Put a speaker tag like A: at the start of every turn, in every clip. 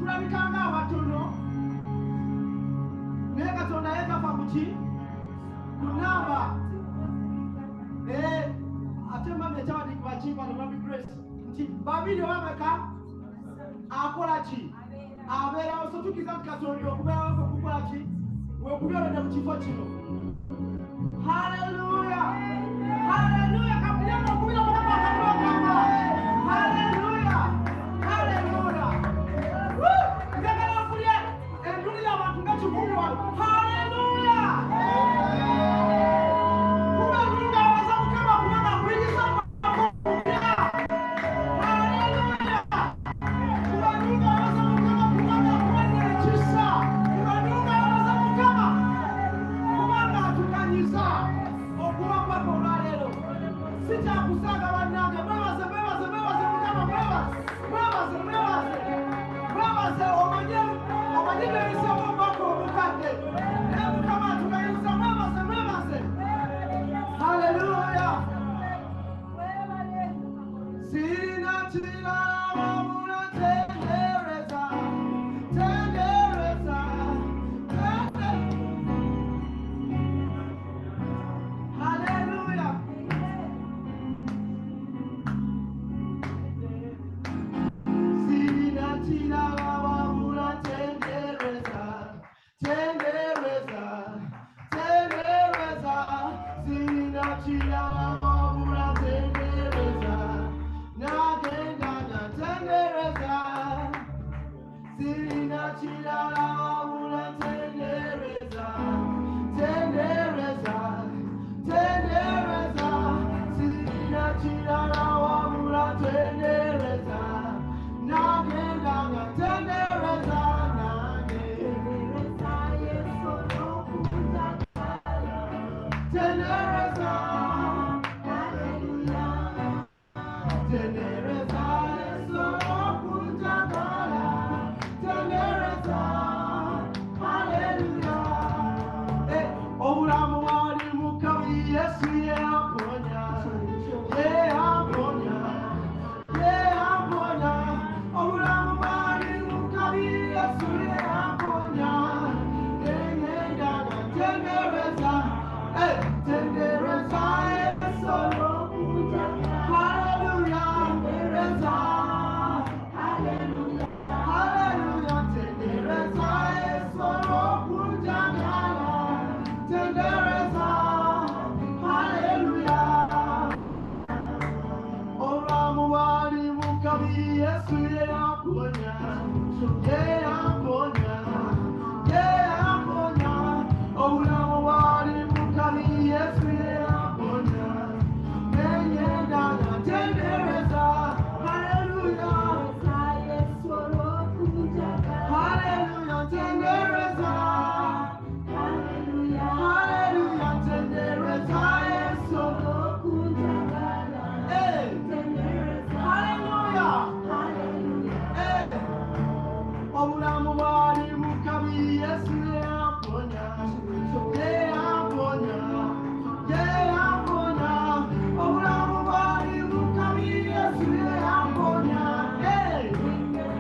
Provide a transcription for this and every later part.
A: tulabikanga abatono naye Katonda yeekava muki kunamba ate mami ekyawandiikibwa kimpano Mami Grace nti babiri obameka akola ki abeerawo. So tukkiriza nti Katonda okubeerawo okukola ki wekubyolede mu kifo kino. Haleluya, haleluya. Kapulemu okubira Mukama akakulokama. Haleluya, haleluya. Njagala mpulye enduli y'abantu nga kikumi wano. Haleluya. Kuba nunga abaza Mukama kubanga akuyingiza okubira. Haleluya. Kuba nunga abaza Mukama kubanga akuwadde ekisa. Kuba nunga abaza Mukama kubanga atukanyiza okuba paka olwaleero. Sikyakusaaga bannange, mwebaze mwebaze mwebaze Mukama, mwebaze mwebaze omanye beebiseemu omwaka omukadde naye Mukama atukanyiza. Mwebaze. Haleluya. Sirina kirala wabula tendereza. Haleluya. Sirina kirala wabula tendereza. Sirina kirala wabula tendereza. Nagenda natendereza. Sirina kirala wabula tendereza. Sirina kirala wabula tendereza. Nagenda natendereza. Tendereza. Tendereza Yesu okutagala. Tendereza. Haleluya. Obulamu bwali mu kabi Yesu yeamponya. Obulamu bwali mu kabi Yesu yeamponya. Ngenda natendereza. Tendereza Yesu okutagala. Haleluya. Tendereza. Haleluya. Tendereza Yesu okutagala. Tendereza. Haleluya. Obulamu bwali mu kabi Yesu yeamponya. Obulamu bwali mu kabi Yesu yeamponya. Ngenda natendereza. Haleluya. Haleluya. Tendereza. Haleluya. Tendereza Yesu okutagala. Haleluya. Obulamu bwali mu kabi Yesu yeamponya. Obulamu bwali mu kabi Yesu yeamponya.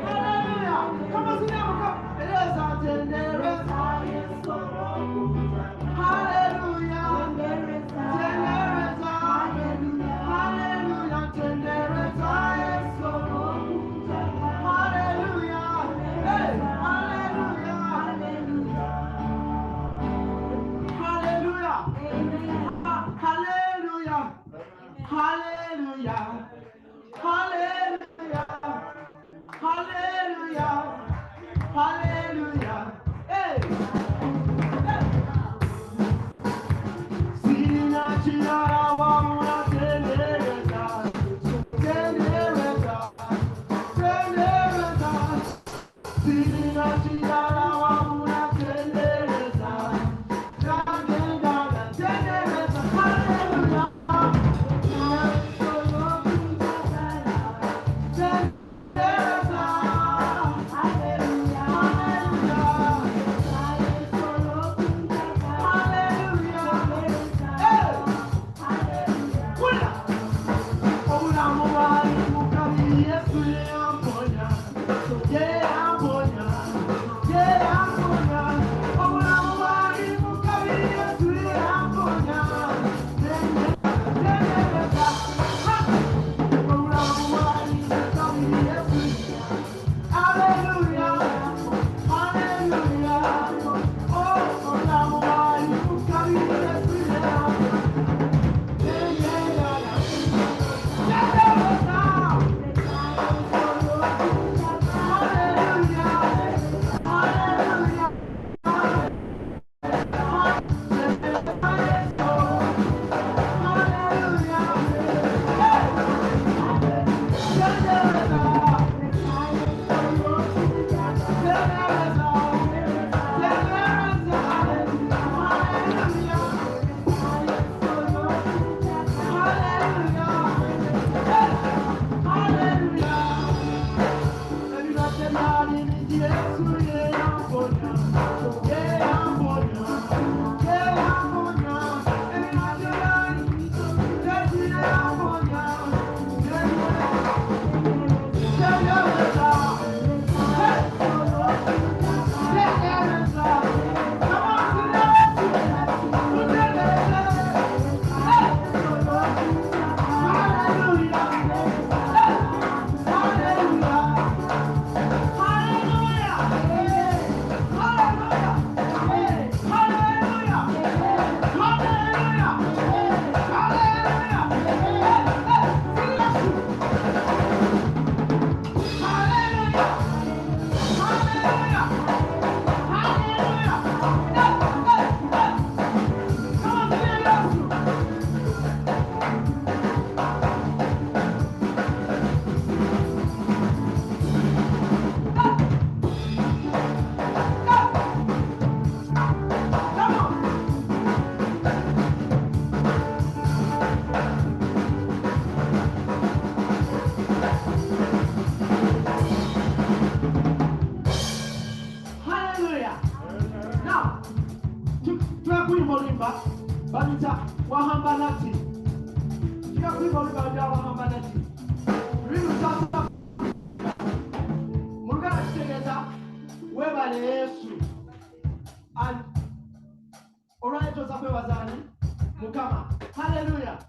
A: Haleluya. Kama zinamuka eleza tendereza Yesu okutagala. Haleluya. Tendereza. Haleluya. Tendereza Yesu okutagala. Haleluya. Haleluya. Haleluya. Haleluya. Haleluya. Haleluya. Haleluya. Sirina kirala wabula tendereza. Sirina kirala wabula tendereza. Nagenda natendereza. Haleluya. Obulamu bwali mu kabi Yesu yeamponya. And Olwa Twebaza Mukama. Hallelujah.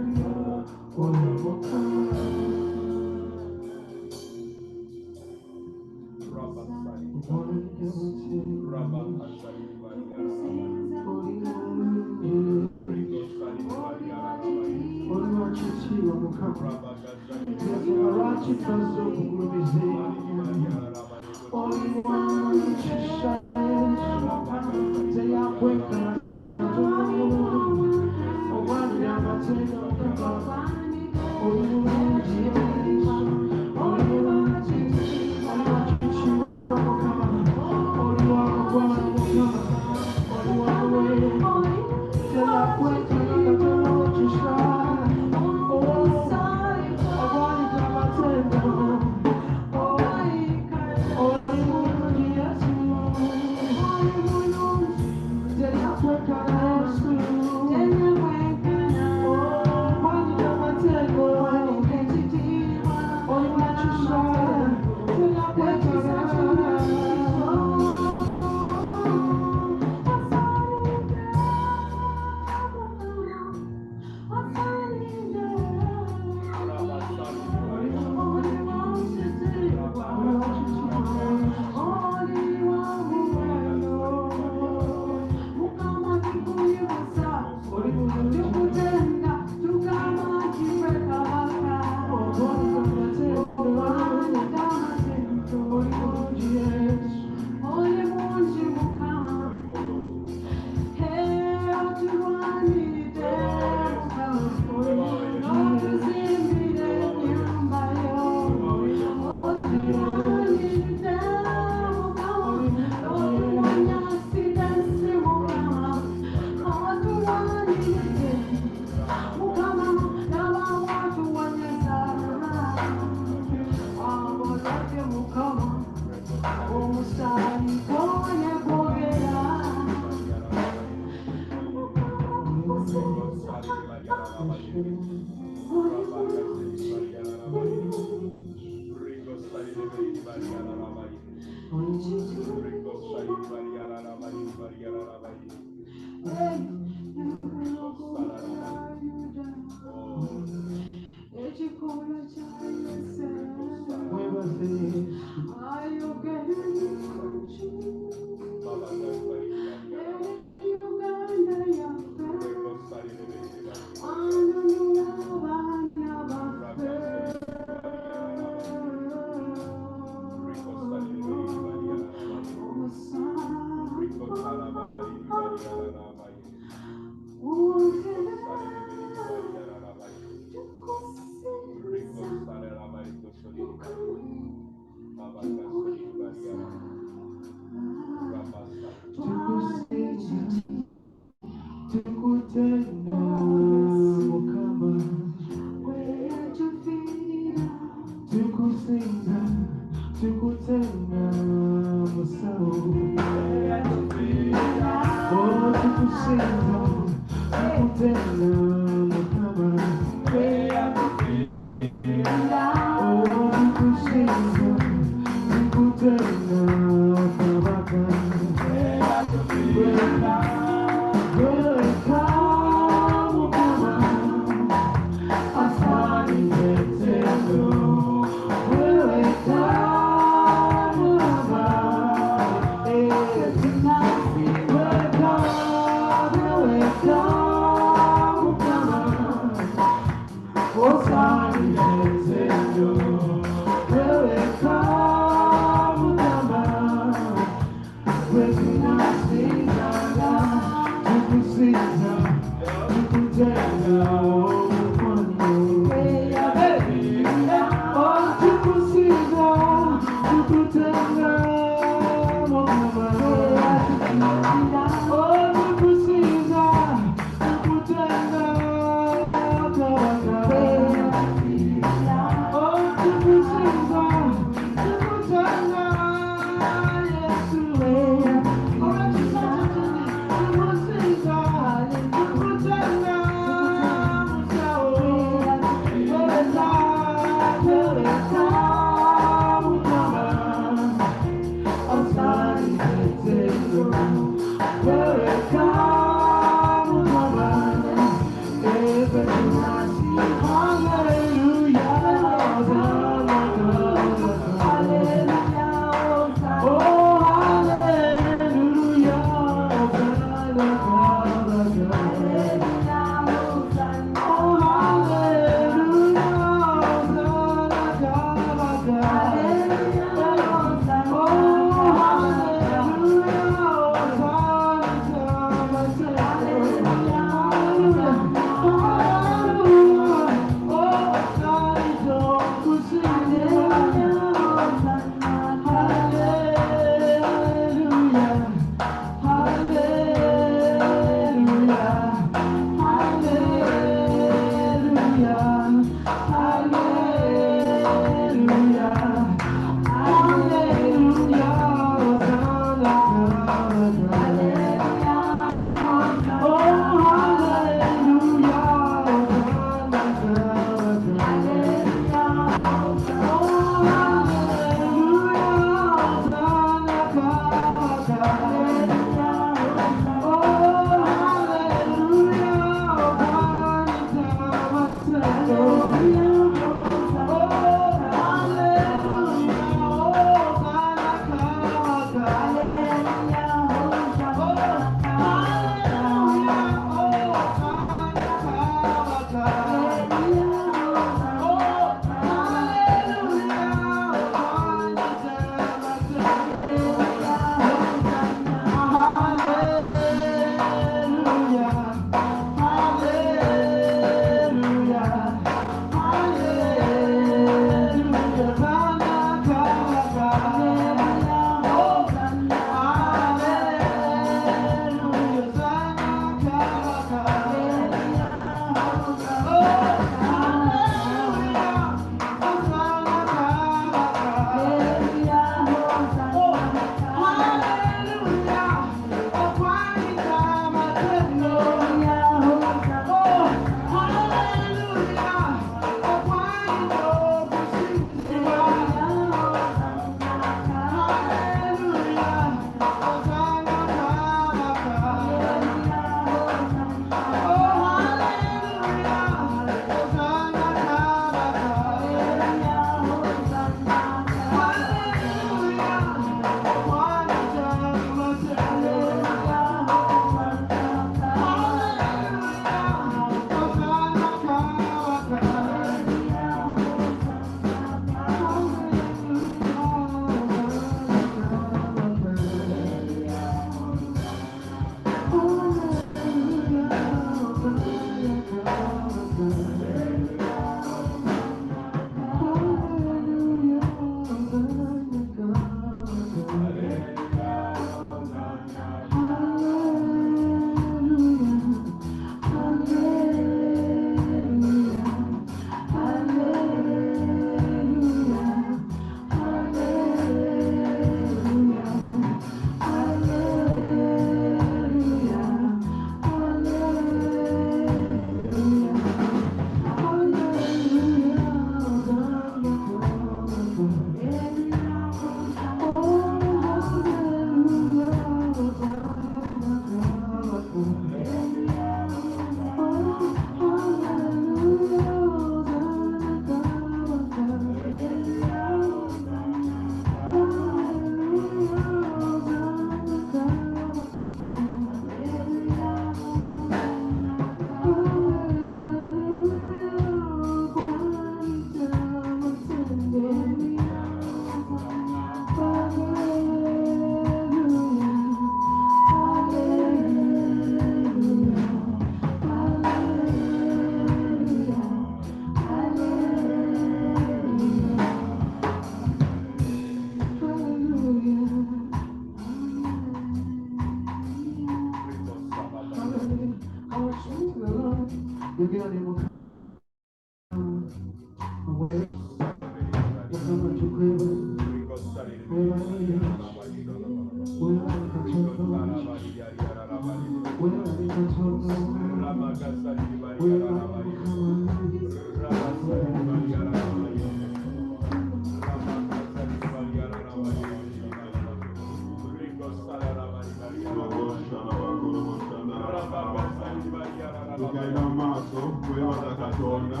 B: Tukaenda maaso kwebaza Katonda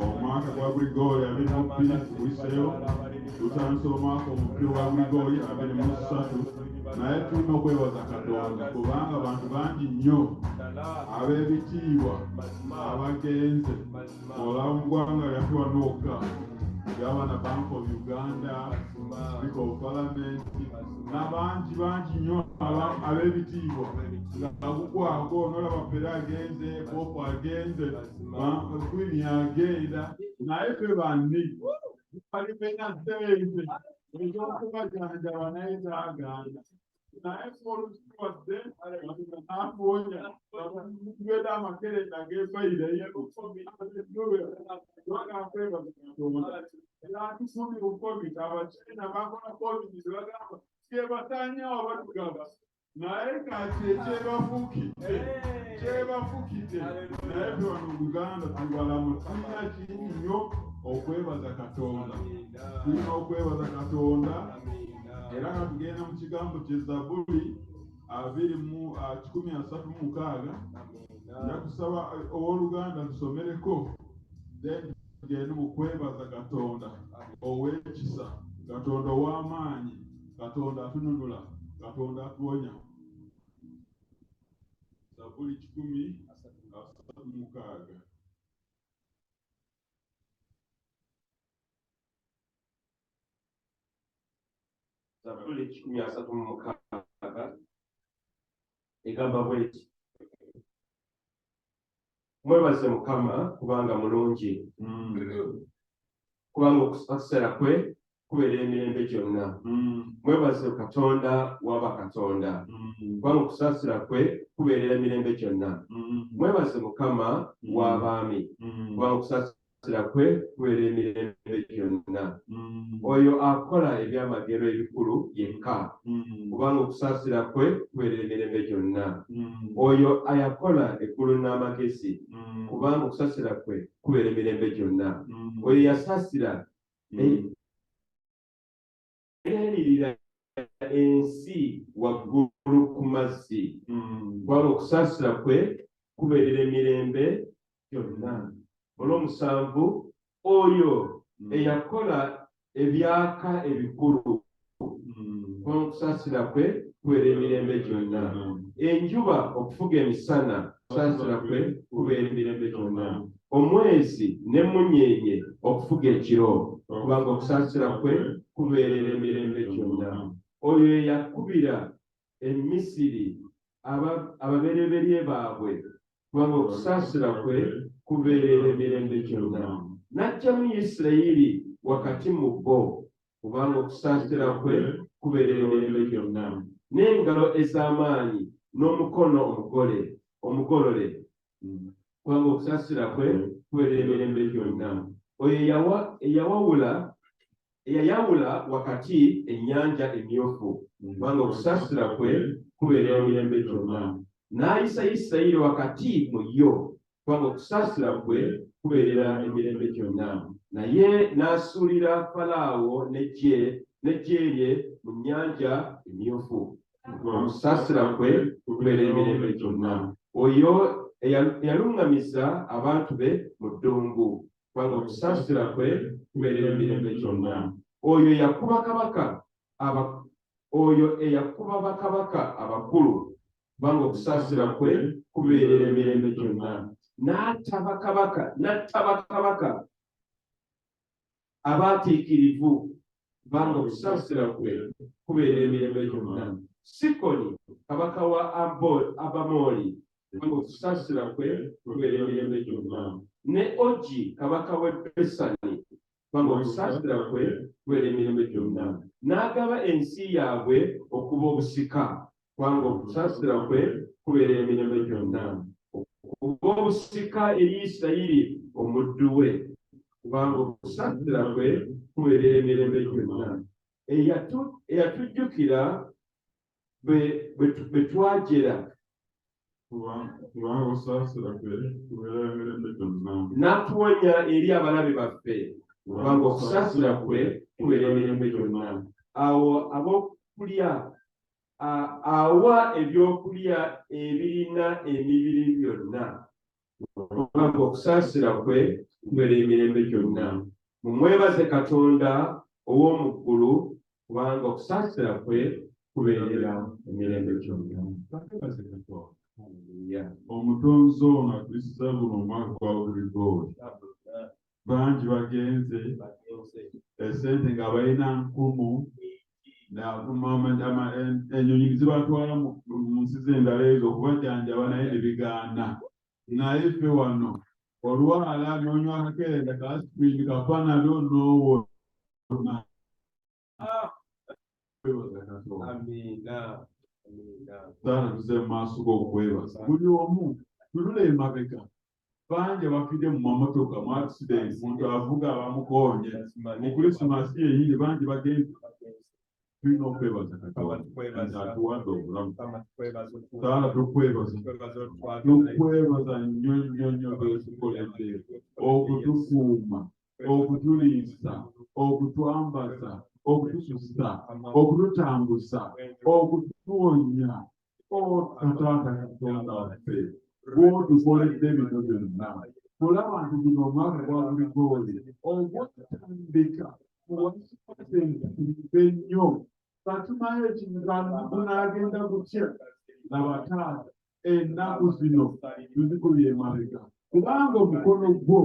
B: omwaka gwa Grigori 20 gwisseyo tutandise omwaka omupya gwa Grigori 23 naye tulina okwebaza Katonda kubanga abantu bangi nnyo ab'ebitiibwa abagenze olamu ggwanga lyatuwa n'okka Governor Bank of Uganda, Speaker of Parliament, n'abangi nnyo ab'ebitiibwa nga kukwako n'olaba Pera agenze, Popo agenze, Queen agenda, naye ffe banni balipenya ssente eky'okubajanjaba naye taaganda. Naye olukiwadde n'afuonya gweda amakerenda ag'efayirayo atukumira COVID abachina bakola COVID bagamba kyebatanyawo batugaba naye kati ekyebafukidde naye ffe wano Luganda tubalamu tulina kingi nnyo okwebaza Katonda tulina okwebaza Katonda era nga tugenda mu kigambo ky'Ezzabuli 136 njakusaba owooluganda tusomereko then tugende mu kwebaza Katonda ow'ekisa Katonda ow'amaanyi Katonda atununula Katonda atuwonya. Ezzabuli 136
C: Zaburi 136 egamba bweti mwebaze Mukama kubanga mulungi kubanga okusaasira kwe kubeerera emirembe gyonna mwebaze Katonda w'abakatonda kubanga okusaasira kwe kubeerera emirembe gyonna mwebaze Mukama w'abaami kubanga okusaasira kwe kubeerera emirembe gyonna oyo akola ebyamagero ebikulu yekka kubanga okusaasira kwe kubeerera emirembe gyonna oyo ayakola eggulu n'amagezi kubanga okusaasira kwe kubeera emirembe gyonna oyo yasaasira eyayiririra ensi waggulu ku mazzi kubanga okusaasira kwe kubeerera emirembe gyonna olw'omusanvu oyo eyakola ebyaka ebikulu kubanga okusaasira kwe kubeera emirembe gyonna enjuba okufuga emisana okusaasira kwe kubeera emirembe gyonna omwezi n'emmunyeenye okufuga ekiro kubanga okusaasira kwe kubeerera emirembe gyonna oyo eyakubira emisiri ababereberye baabwe kubanga okusaasira kwe kubeerera emirembe gyonna n'aggyamu Isirayiri wakati mu bo kubanga okusaasira kwe kubeerera emirembe gyonna n'engalo ez'amaanyi n'omukono omugolole kubanga okusaasira kwe kubeerera emirembe gyonna oyo eyayawula wakati ennyanja emyufu kubanga okusaasira kwe kubeerera emirembe gyonna n'ayisa Isirayiri wakati mu yo kubanga okusaasira kwe kubeerera emirembe gyonna naye n'asuulira Falaawo n'eggye lye mu nnyanja emyufu okusaasira kwe kubeerera emirembe gyonna oyo eyaluŋŋamiza abantu be mu ddungu kubanga okusaasira kwe kubeerera emirembe gyonna oyo eyakuba bakabaka abakulu kubanga okusaasira kwe kubeerera emirembe gyonna n'atta bakabaka abaatiikirivu kubanga okusaasira kwe kubeerera emirembe gyonna Sikoni kabaka wa Abamoli kubanga okusaasira kwe kubeerera emirembe gyonna ne Ogi kabaka w'e Besani kubanga okusaasira kwe kubeerera emirembe gyonna n'agaba ensi yaabwe okuba obusika kubanga okusaasira kwe kubeerera emirembe gyonna obusika eri Isirayiri omuddu we, kubanga okusaasira kwe kubeerera emirembe gyonna. Eyatujjukira bwe twajera,
B: kubanga okusaasira kwe kubeerera emirembe gyonna.
C: n'atuwonya eri abalabe baffe, kubanga okusaasira kwe kubeerera emirembe gyonna. Awo ab'okulya awa ebyokulya ebirina emibiri byonna, kubanga okusaasira kwe kubeerera emirembe gyonna. Mumwebaze Katonda ow'omu ggulu, kubanga okusaasira kwe kubeerera emirembe gyonna.
B: Omutonzi ono akulisiza buno omwaka gwa Buligooli. Bangi bagenze esente nga balina 10,000, ennyonyi zibatwala mu nsi z'endala ezo okubajjanjaba naye ne bigaana. Naye ffe wano olwala n'onywa akakerenda ka aspirini kapanado n'owona. Saana tuze mu maaso g'okwebaza. Buli omu tulule emabega. Bangi abafidde mu mamotoka mu accident, muntu avuga abamukoonye mu Krismasi yennyini, bangi bagenze. Tulina okwebaza Katonda atuwadde obulamu. Saala tukwebaza nnyo nnyo nnyo bwetukoledde okutukuuma, okutuliisa, okutwambaza, okutususa, okututambuza, okutuwonya. Kataata Katonda waffe, gw'otukoledde bino byonna. Kulaba nti guno omwaka gwa Buligooli ogwatandika muwasipasentimbe nnyo, katumayo ekintu naagenda gutya. Laba taata, ennaku zino tuzikubye emabega, kubanga omukono gwo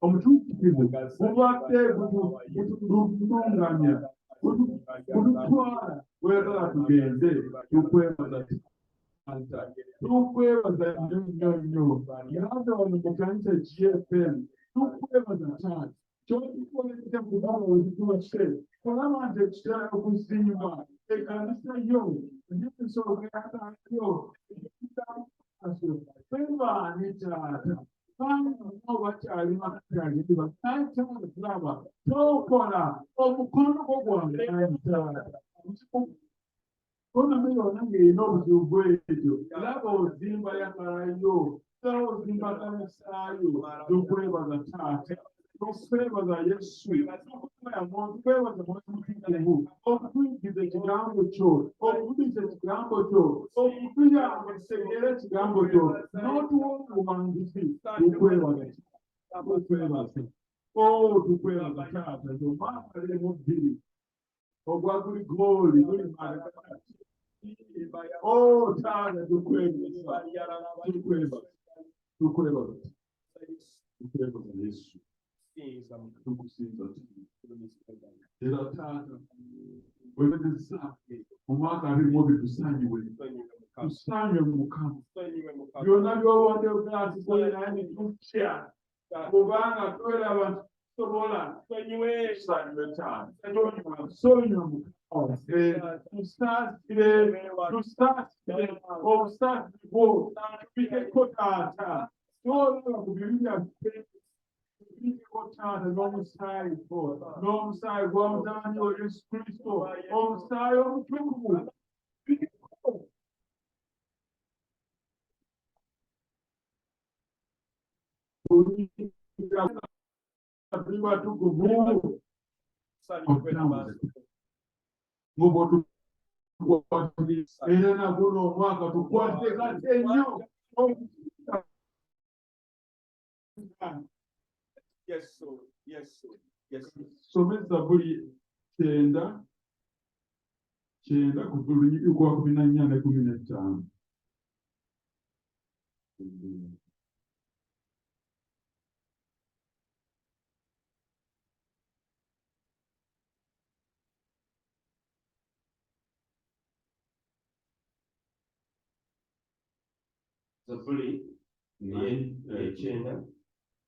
B: omutuukirivu gubadde gutulunganya, gututwala wegala tugende. Tukwebaza tukwebaza nnyo nnyo. Yanda wano mu kanisa GFM, tukwebaza taata kyotukoledde kubanga wezituwase. Kulaba nti ekitala okuzimba ekanisa yo n'ensongayo twebaani taata. Banno bakyali makutaliriba naye taata tulaba tokola omukono gwo gwamaanyi taata. Kono yonna ng'erina obuzibu bw'ekyo. Laba ozimba yakalayo, laba ozimba kanisaayo. Tukwebaza taata, tukwebaza Yesu, tukwebaza Mwoyo okutuyingiza ekigambo kyo, okutuyisa ekigambo kyo, okutuyamba tutegeere ekigambo kyo, n'otuwa obuwanguzi. Tukwebaza, tukwebaza. Tukwebaza taata, omwaka 2022 ogwa Buligooli guli mabega. Taata tukwebaza, tukwebaza Yesu, tukusinza era taata webeteza omwaka 2022 tusaanyiwe mu Mukama. Byonna by'obadde obyatukolera naye ne tutya, kubanga tweraba nti tusobola. Tusaanyiwe taata, tusonyiwe mu tusaasire obusaasi bwo tubikeko taata. Twolaba ku bibi byaffe tubikeko taata, n'omusaayi gwo, n'omusaayi gwa mutabani wo Yesu Kristo, omusaayi omutukuvu. Tuli batukuvu era nagwo n'omwaka tukwate kate nnyo. Some Zaburi 9 ku lunyiriri gwa 14 ne 15.
C: Zaburi 9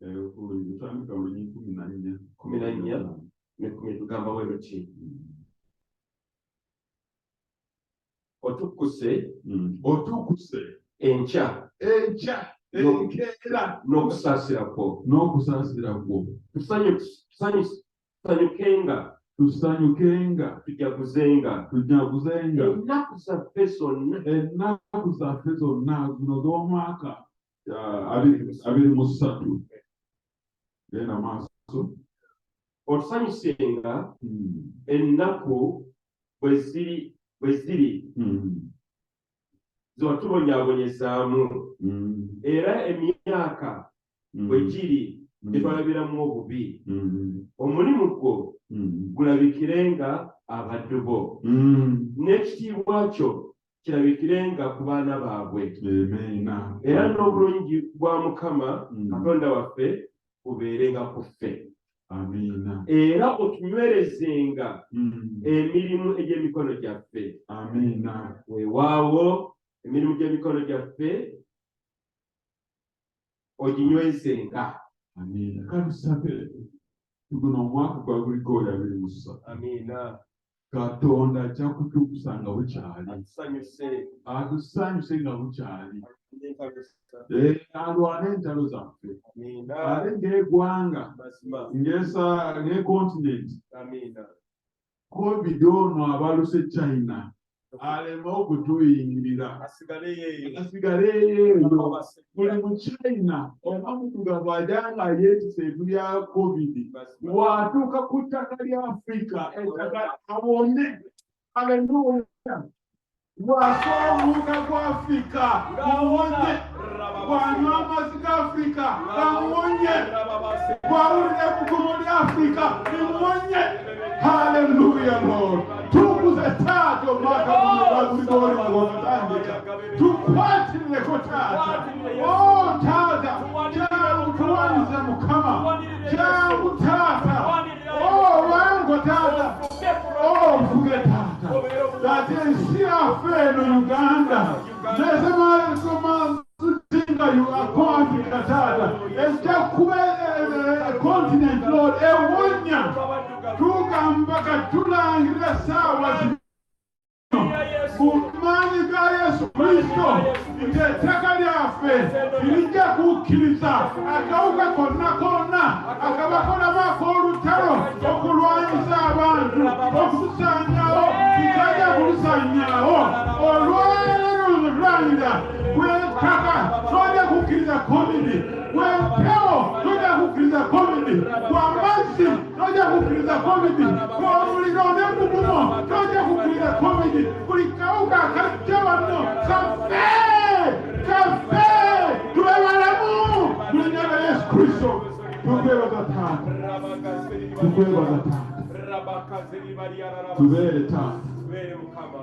B: Utandika lunyiriri
C: 14 ne 10 tugamba bwe luti. Otukuse enkya
B: enkeera
C: n'okusaasira kwo.
B: n'okusaasira kwo.
C: Tusanyukenga, tujaguzenga ennaku zaffe
B: zonna zino z'omwaka 23. Genda maaso.
C: Otusanyusenga ennaku bwe ziri zewatubonyaabonyezaamu, era emyaka bwe giri gyetwalabiramu obubi, omulimu gwo gulabikirenga abaddu bo, n'ekitiibwa kyo kirabikirenga ku baana baabwe, era n'obulungi bwa Mukama Katonda waffe bubeerenga ku ffe. Era otunywerezenga emirimu egy'emikono gyaffe. Weewaawo emirimu gy'emikono gyaffe oginywezenga.
B: Kalusabe guno omwaka gwa Gligori 23. Katonda ajja kutuusa nga bukyali, atusanyuse nga bukyali, alwane entalo zaffe, ate ng'eggwanga ng'ekontinenti COVID ono abaluse China aleme okutuyingirira, asigaleyo buli mu China oba mutugavu ajanga yeetise ebya COVID watuuka ku ttaka lya Afrika ettaka awone. Haleluya. Bw'asoola omuwuka gwa Afrika awonye, bw'anywa amazzi ga Afrika awonye, bw'awulira ebbugumu lya Afrika limuwonye. Haleluya Lord. Tukuze Taata omwaka guno gwa Gligori nga gwakatandika, tukwatireko Taata. Taata jangu tuwanize Mukama, jangu Taata, wangu Taata, ofuge Taata. That ensi yaffe eno Uganda nezemalikumazinga Afrika Taata ejja kuba continent Lord ewonya, tugamba katulangirira essaawa zino ku maanyi ga Yesu Kristo ng'ettaka lyaffe lirijja kukkiriza akawuka konna konna akabako nabo ak'olutalo okulwanyisa abantu okutusaanyaawo tukajja kulisaanyaawo. Olwaleero lulangira bw'ettaka tojja kukkiriza COVID, bw'empewo tojja kukkiriza COVID, bw'amazzi tojja kukkiriza COVID, bw'omuliro n'ebbugumu tojja kukkiriza COVID. Buli kawuka akajja wano kaffe tube balamu mu linnya lya Yesu Kristo. Tukwebaza Taata, tukwebaza Taata, tubeere Taata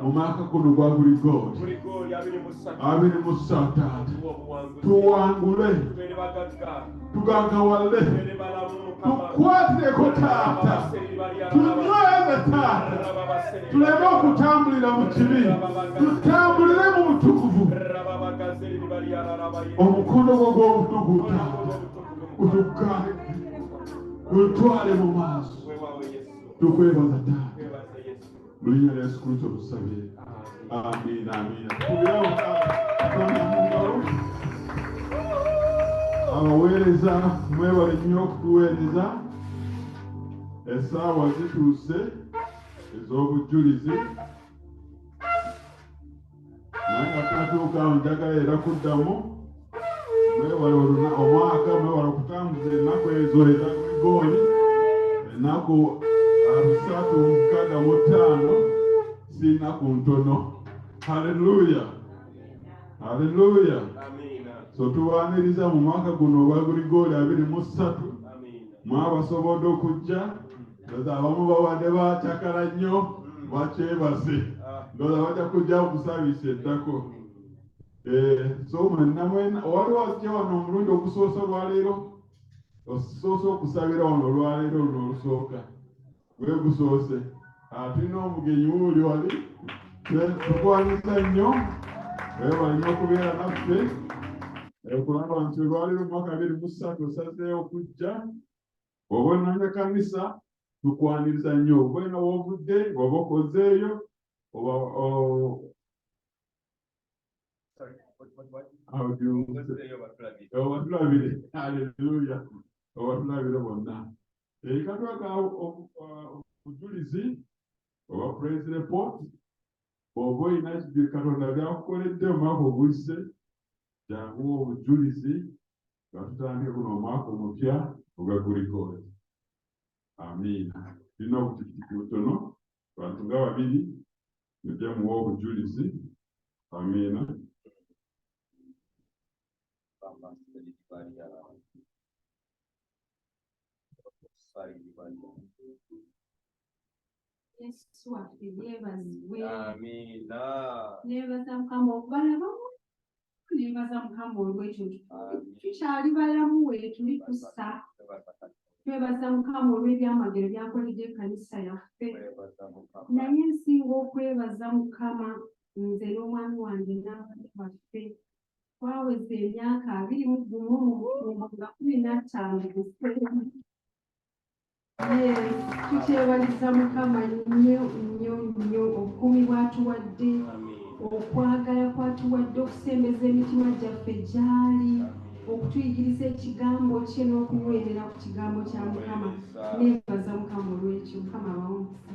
B: mu mwaka guno gwa Gligori 23 Taata, tuwangule, tugagawale, tukwatireko Taata, tunyweze Taata, tuleme okutambulira mu kibi, tutambulire mu butukuvu. Omukono gwo gw'obutukuvu Taata utugale, utwale mu maaso. Tukwebaza Taata mu linnya lya Yesu Kristo tusabye. Amiina, amiina. Abaweereza mwebale nnyo okutuweereza. Essaawa zituuse ez'obujulizi, naye nga tunatuuka awo njagala era kuddamu mwebale omwaka, mwebale okutambuza ennaku ezo eza Gligori, ennaku 365 si nnaku ntono. Haleluya, haleluya. So tuwaaniriza mu mwaka guno ogwa Gligori 23 mwabasobodde okujja. Ndoza abamu babadde bakyakala nnyo bakyebase, ndoza bajja kujja okusaabisa ettako. So mwena waliwo ajja wano omulundi okusoosa olwaleero, osoose okusabira wano olwaleero luno olusooka weegusoose. Tulina omugenyi wuuli wali, tukwanisa nnyo, weebale nnyo okubeera naffe. Kulaba nti olwaleero mu mwaka 23 osazeeyo okujja. Oba onoonya kanisa tukwaniriza nnyo, oba eno w'ovudde, oba okozeeyo, oba How do you Obatulabire. Hallelujah. Obatulabire bonna. Katwaka obujulizi oba praise report. Oba olina Katonda by'akukoledde omwaka oguyise, jangu obujulizi nga tutandike guno omwaka omupya ogwa Gulikooli. Amiina. Tulina obutikitiki butono, bantu nga babiri, mujje muwa obujulizi. Amiina.
D: Yesu waffe yeebazibwe.
C: Amiina.
D: Neebaza Mukama okubalabamu. Neebaza Mukama olw'ekyo tukyali balamu we tuli kussa. Twebaza Mukama olw'ebyamagero by'akoledde ekkanisa yaffe. Naye nsinga okwebaza Mukama nze n'omwami wange n'abaana baffe. Twaweza emyaka 21 mu 2015. Tukyebaliza Mukama nnyo obukuumi bw'atuwadde, okwagala kw'atuwadde, okusembeza emitima gyaffe gy'ali, okutuyigiriza ekigambo kye n'okunywerera ku kigambo kya Mukama. Neebaza Mukama olw'ekyo. Mukama abawomesa.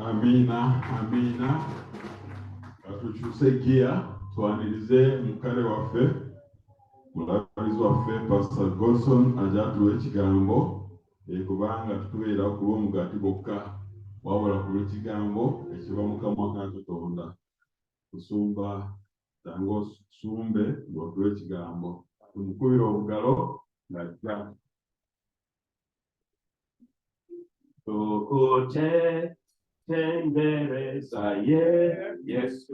B: Amiina. Amiina. Tukyuse giya twanirize mukale waffe, mulabizi waffe Pastor Godson ajja atuwa ekigambo. Kubanga tutubeera ku lw'omugaati gwokka wabula ku lw'ekigambo ekiva Mukama Katonda. Kusumba jangu osumbe ng'otuwa ekigambo. Tumukubira obugalo ng'ajja.
C: Tukutendereza Yesu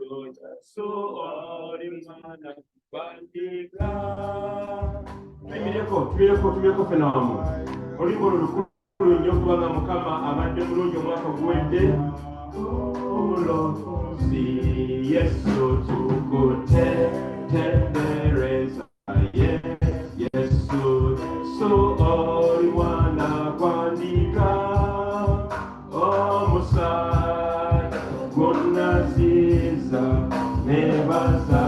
C: oli mwana gwandika. Tumireko ffena wamu. Oluyimba lukulu nnyo kubanga Mukama abadde mulungi omwaka oguwedde. Omulokozi Yesu tukutendereza Yesu oli mwana gwandika. Omusana gunaziza nebaza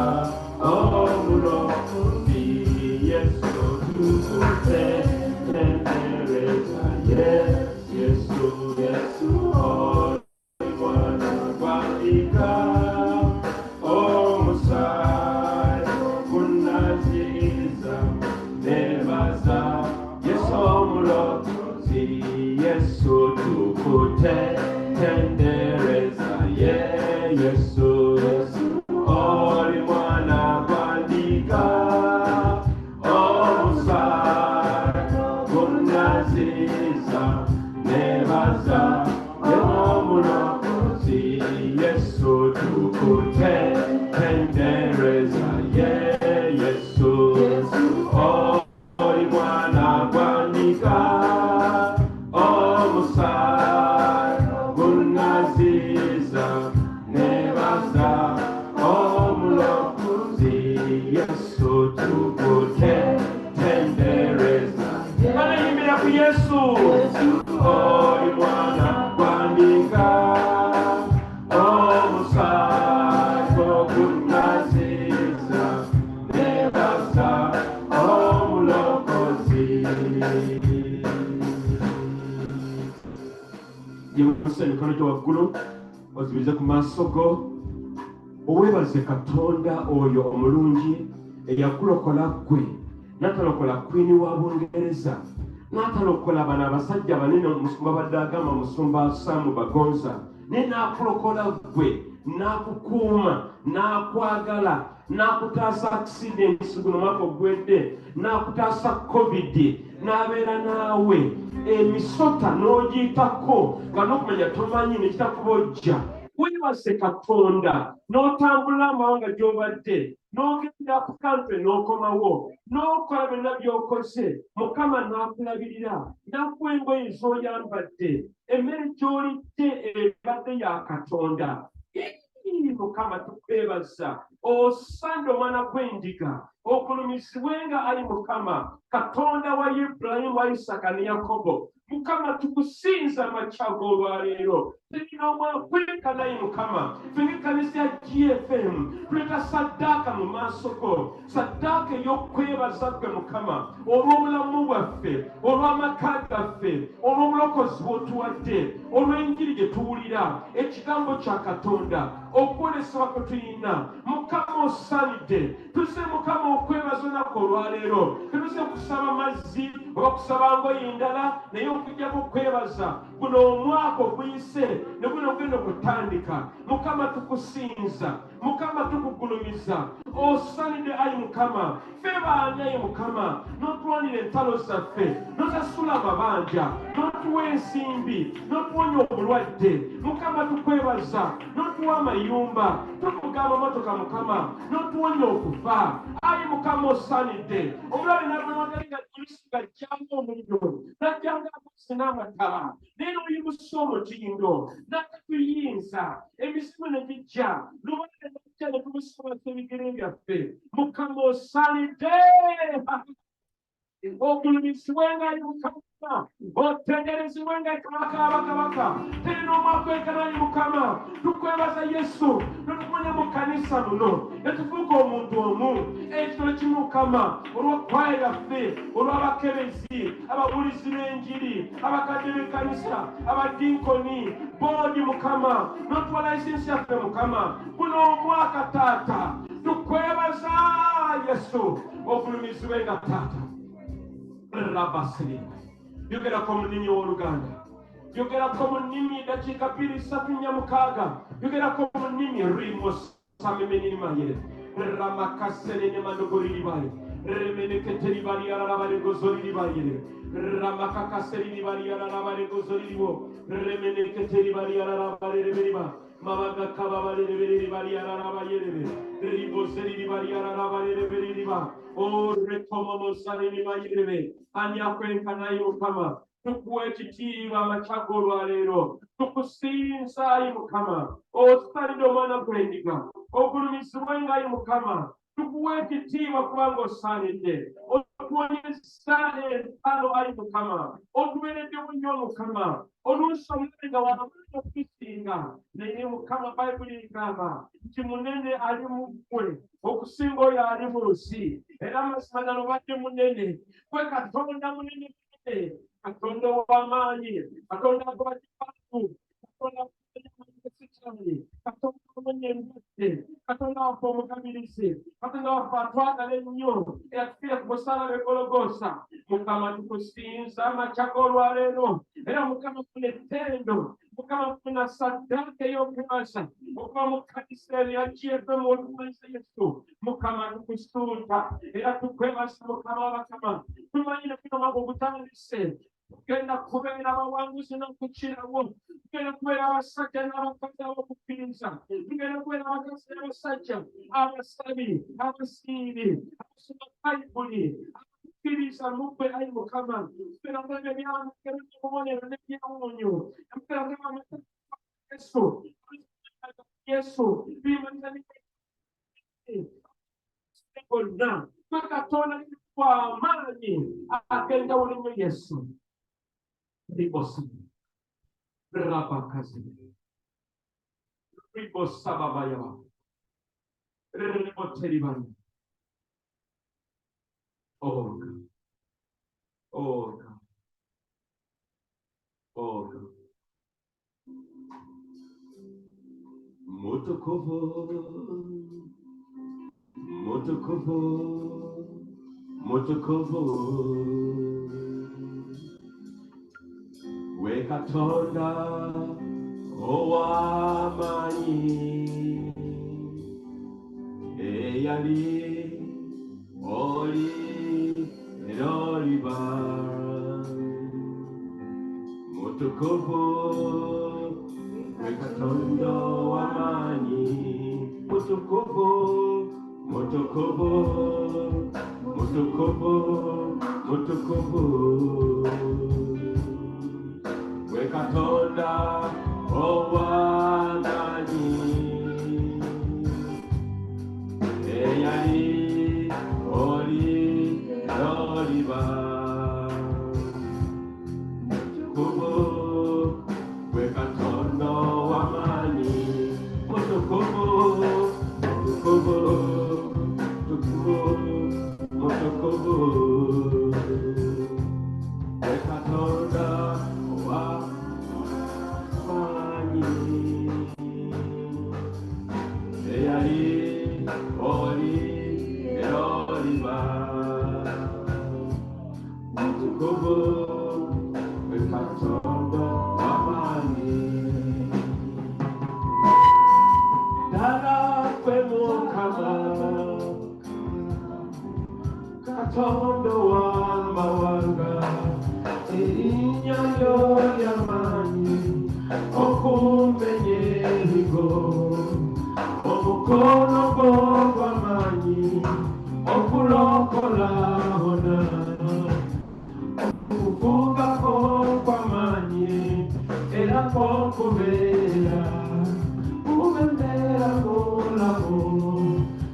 C: omulokozi Yesu tukutendereza Yesu oli mwana gwandika. Omusana gunaziza nebaza Yesu omulokozi Yesu tukutendereza Yesu oli mwana gwandika. Omusana gunaziza nebaza omulokozi Yesu tukutendereza Yesu oli mwana gwandika. Omusana gunaziza nebaza omulokozi Yesu tukutendereza. Balayimbira ku Yesu oli mwana gwandika. Omusana gunaziza nebaza omulokozi. Yibuse emikono gyo waggulu ozibirize ku maaso go. Oweebaze Katonda oyo omulungi eyakulokola ggwe, n'atalokola kwini wa Bungereza, n'atalokola bano abasajja banene omusumba badde agamba musumba Samu Bagonza, naye n'akulokola ggwe, n'akukuuma, n'akwagala, n'akutaasa accidents guno mwaka ogwedde, n'akutaasa COVID, n'abeera naawe emisota n'ogiyitako nga n'okumanya tomanyi nekitakubojja. Weebase Katonda n'otambula amawanga gy'obadde, n'ogenda ku country n'okomawo, n'okola byonna by'okoze. Mukama n'akulabirira, n'akuwa engoye z'oyambadde, emmere gy'olidde ebadde ya Katonda. Mukama tukwebaza. Osande omwana gw'endiga ogulumizibwenga ali Mukama Katonda wa Ibulayimu, wa Isaka ne Yakobo. Mukama tukusinza amachago olwaleero tulina omwakweka naye Mukama ffe ekkanisa ya GFM tuleta saddaaka mu maaso go saddaaka ey'okwebaza gwe Mukama olw'obulamu bwaffe olw'amaka gaffe olw'obulokozi bw'otuwadde olw'enjiri gye tuwulira ekigambo kya Katonda okwolesebwa kwe tulina Mukama osaanidde tuzze Mukama okwebaza olunaku olwaleero tetuzze kusaba mazzi oba kusaba ngoye ndala naye okujjako okwebaza guno omwaka oguyise ne guno ogenda okutandika Mukama tukusinza Mukama tukugulumiza osaanidde ayi Mukama ffe baani ayi Mukama n'otuwanira entalo zaffe n'osasula amabanja n'otuwa ensimbi n'otuwonya obulwadde Mukama tukwebaza n'otuwa amayumba tukuga amamotoka Mukama n'otuwonya okufa ayi Mukama osaanidde omulabe n'abamadaliga jibisiga jjanga omuliro najjanga amazzi n'amataba naye n'oyimusa omutindo n'akatuyinza emisimu ne gijja lubaale najja ne tumusoboza ebigere byaffe Mukama osaanidde ogulumisibwenga ayi Mukama otenderezibwenga kabaka abakabaka terina omwakweka naye Mukama tukwebaza Yesu notukonya mu kanisa muno netufuuka omuntu omu ekitolo kimu Mukama olw'okwaya yaffe olw'abakebezi ababulizi b'enjiri abakadde b'ekkanisa abadinkoni boodi Mukama n'otuwa layisinsi yaffe Mukama guno omwaka taata tukwebaza Yesu ogulumizibwenga taata Rabasiri. Yogerako mu nnimi w'Oluganda. Yogerako mu nnimi dakiika 2:36. Yogerako mu nnimi rimosamemenirimayire. Ramakasere manogoriribaye. Remeneketeri ararabaregozoriribayire. Ramakakaseri ararabaregozoriribo. Remeneketeri ararabarereberiba. Mabaga kababarereberi ararabayerebe. Ribozeri ararabarereberiba. O retomomosareni mayirebe anyakwenka naye Mukama tukuwa ekitiibwa amachago olwaleero tukusinza ayi Mukama osalidde omwana gwendiga ogulumisibwenga ayi Mukama tukuwa ekitiibwa kubanga osaanidde otuwonyesa entalo ayi Mukama otuweereddewo nnyo Mukama oluusi omulabe nga wamanya okutusinga naye Mukama Bayibuli egamba nti munene ali mu ggwe okusinga oyo ali mu nsi era amazima gano badde munene gwe Katonda munene Katonda ow'amaanyi Katonda agobadde bantu Katonda amanyi Katonda amanyi endwadde Katonda waffe omugabirizi Katonda waffe atwagala ennyo eyatufiira ku musalaba e Gologoosa Mukama tukusinza amachago olwaleero era Mukama funa ettendo Mukama funa saddaaka ey'okwebaza okuva mu kkanisa ya GFM olumanyiza Yesu Mukama tukusuuta era tukwebaza Mukama w'abakama tumanyi ne kuno mwaka ogutandise tugenda kubeera abawanguzi n'okukirawo tugenda kubeera abasajja n'abakazi ab'okukkiriza tugenda kubeera abakazi n'abasajja abasabi abasiibi abasoma Bayibuli abakukiriza mu ggwe ayi Mukama tugenda kubeera ebyamagero n'obubonero n'ebyawonyo tugenda kubeera amateeka Yesu bimaliza gonna gwe Katonda kw'amaanyi ag'enjawulo ennyo Yesu ribosi rabakazi ribosababayaba riboteribani oga oga oga mutukuvu mutukuvu mutukuvu we Katonda ow'amaanyi eyali oli era oliba mutukuvu we Katonda ow'amaanyi mutukuvu mutukuvu mutukuvu mutukuvu we Katonda ow'amaanyi eyali oli n'oliba Katondo w'amawanga erinnya lyo ly'amaanyi okumenye ebigo omukono gwo gw'amaanyi okulokola bonna okuvuga kwo kw'amaanyi era kw'okubeera kubeera mulamu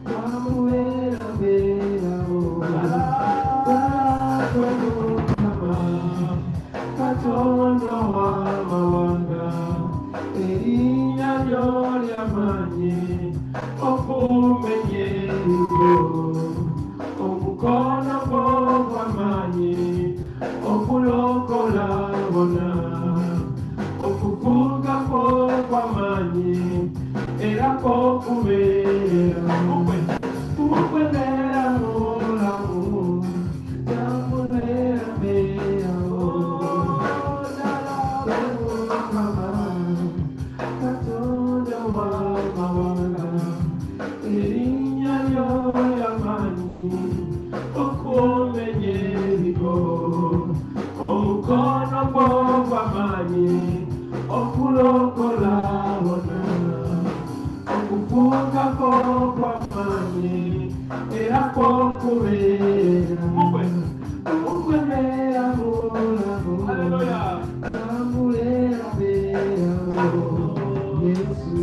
C: kwamubeerabeerawo Katonda w'amawanga erinnya lyo ly'amaanyi okumenya ebigo omukono gwo gw'amaanyi okulokola bonna okuvuga kwo kw'amaanyi era kw'okubeera kubeera mulamu kwamubeerabeerawo Katonda w'amawanga erinnya lyo ly'amaanyi okumenya ebigo omukono gwo gw'amaanyi okulokola bonna okuvuga kwo kw'amaanyi era kw'okubeera okubeera mulamu kwamubeerabeerawo Yesu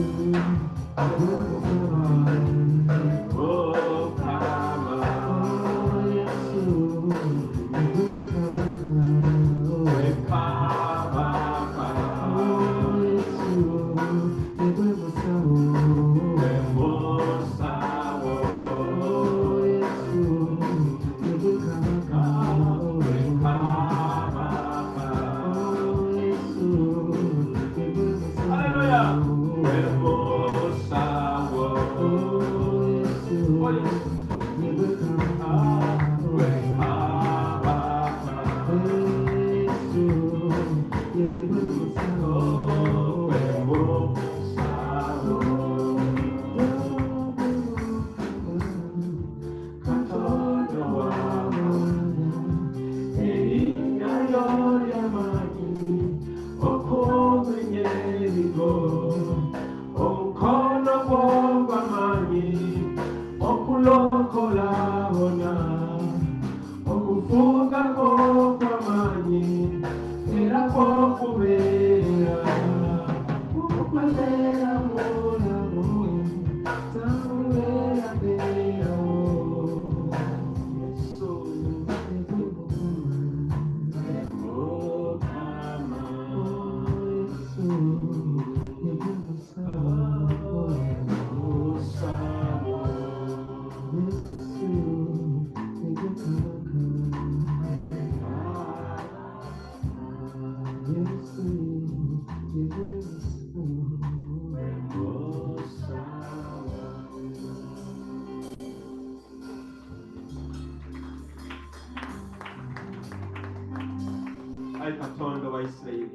C: Ayi Katonda wa Isirayiri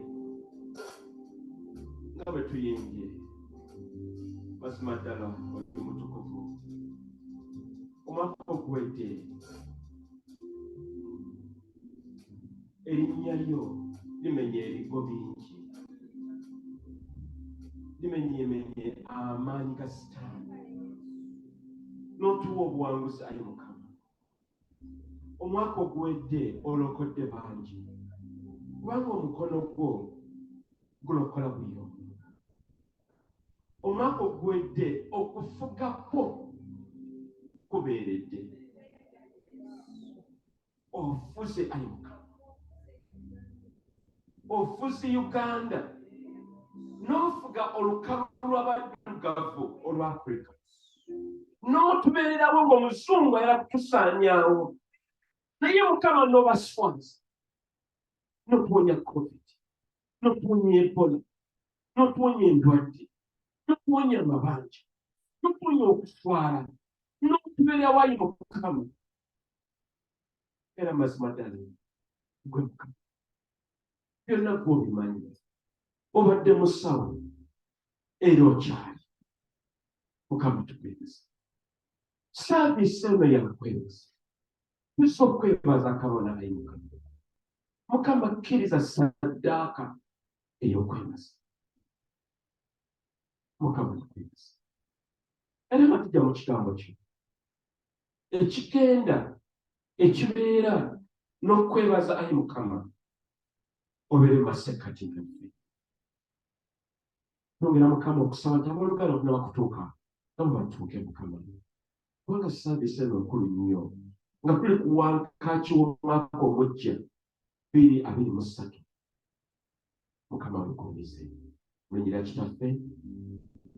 C: nga bwe tuyingiye mazima ddala oli mutukuvu omwaka oguwedde erinnya lyo limenya ebigo bingi limenyeemenye amaanyi ga sitaani n'otuwa obuwanguzi ayi Mukama omwaka oguwedde olokodde bangi kubanga omukono gwo gulokola buli omu omwaka oguwedde okufuga kwo kubeeredde ofuze ayi Mukama ofuze Uganda n'ofuga olukalu lw'abaddugavu olwa Afrika n'otubeererawo ng'omuzungu ayala kutusaanyaawo naye Mukama n'obaswaza n'otuwonya COVID n'otuwonya Ebola n'otuwonya endwadde n'otuwonya amabanja n'otuwonya okuswala n'otubeerawo ayi Mukama era mazima ddala gwe Mukama byonna gw'obimanyi obadde musawo era okyali Mukama tubeereza saavisi eno yakwebaza. Tusobola okwebaza kabona ayimuka. Mukama kkiriza saddaaka ey'okwebaza. Mukama akwebaza. Era nga tujja mu kigambo kino ekigenda ekibeera n'okwebaza ayi Mukama obeere mu masekkati gaffe. Nongera Mukama okusaba nti abooluganda bonna bakutuuka nabo batuuke Mukama. Kubanga saavisi eno nkulu nnyo nga tuli ku wankaaki w'omwaka omujja 2023. Mukama weekomeze mu linnya lya Kitaffe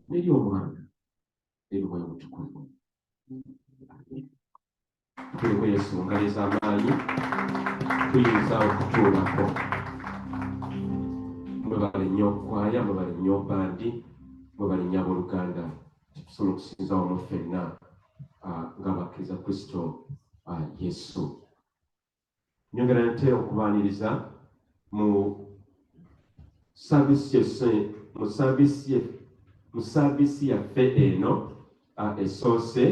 C: n'ery'Omwana n'ery'Omwoyo Omutukuvu. Tuliko Yesu ngalo ez'amaanyi tuyinza okutuulako. Mwebale nnyo okwaya, mwebale nnyo bandi, mwebale nnyo abooluganda. Tusobola okusinza wamu ffenna ng'abakkiriza Kristo Yesu. Nyongera nte okubaaniriza mu saavisi yaffe eno esoose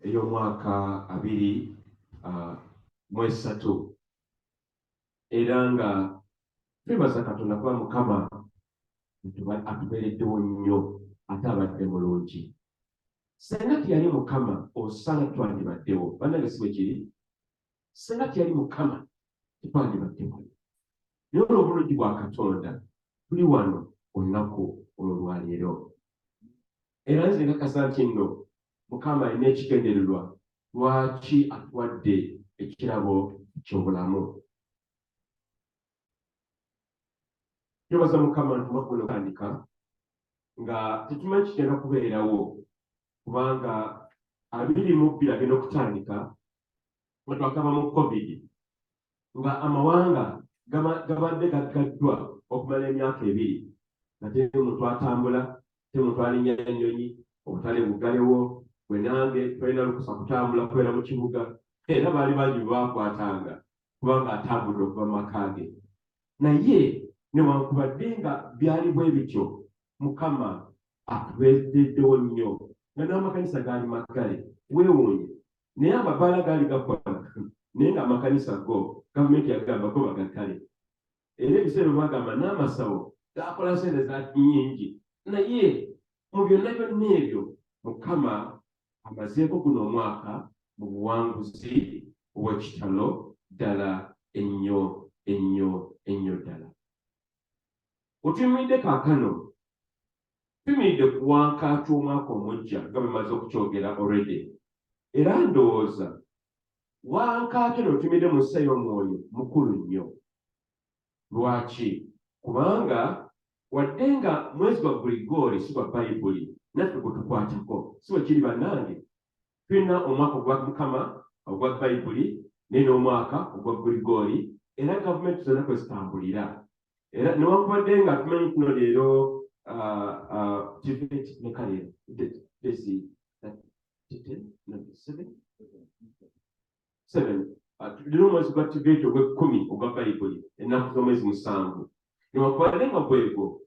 C: ey'omwaka 2023. Era nga twebaza Katonda kuba Mukama atubeereddewo nnyo ate abadde mulungi. Senga teyali Mukama osanga twandibaddewo. Bannange si bwe kiri? Senga teyali Mukama tetwandibaddewo. Naye olw'obulungi bwa Katonda tuli wano olunaku olwaleero. Era nze nkakasa nti nno Mukama alina ekigendererwa lwaki atuwadde ekirabo ky'obulamu. Twebaza Mukama nti omwaka guno gutandika nga tetumanyi kigenda kubeerawo, kubanga 2022 agenda okutandika nga twakava mu COVID, nga amawanga gabadde gaggaddwa okumala emyaka 2 nga teri muntu atambula, teri muntu alinnya ennyonyi, obutale buggalewo, gwe nange twalina lukusa kutambula kubeera mu kibuga. Era baali bangi baakwatanga kubanga atambudde okuva mu maka ge. Naye newankubadde nga byali bwe bityo, Mukama atubeereddewo nnyo nga n'amakanisa gaali magale weewuunye, naye amabaala gaali gakola naye ng'amakanisa go gavumenti yagamba go bagattale. Era ebiseera bagamba n'amasawo gaakola sente za nnyingi, naye mu byonna byonna ebyo Mukama amazeeko guno omwaka mu buwanguzi obw'ekitalo ddala ennyo ddala. Otuyimiridde kaakano, tuyimiridde ku wankaaki omwaka omujja nga bwe maze okukyogera already. Era ndowooza wankaaki eno tuyimiridde mu nsi y'omwoyo mukulu nnyo. Lwaki? Kubanga wadde nga mwezi gwa Guligooli si gwa Bayibuli, naffe gwe tukwatako, si bwe kiri bannange. Tulina omwaka ogwa Mukama ogwa Bayibuli naye n'omwaka ogwa Guligooli, era gavumenti zonna kwe zitambulira. Era newankubadde nga tumanyi kuno leero neka leero tulina omwezi gwa Tibeti ogw'ekkumi ogwa Bayibuli, ennaku z'omwezi 7. Newankubadde nga bwego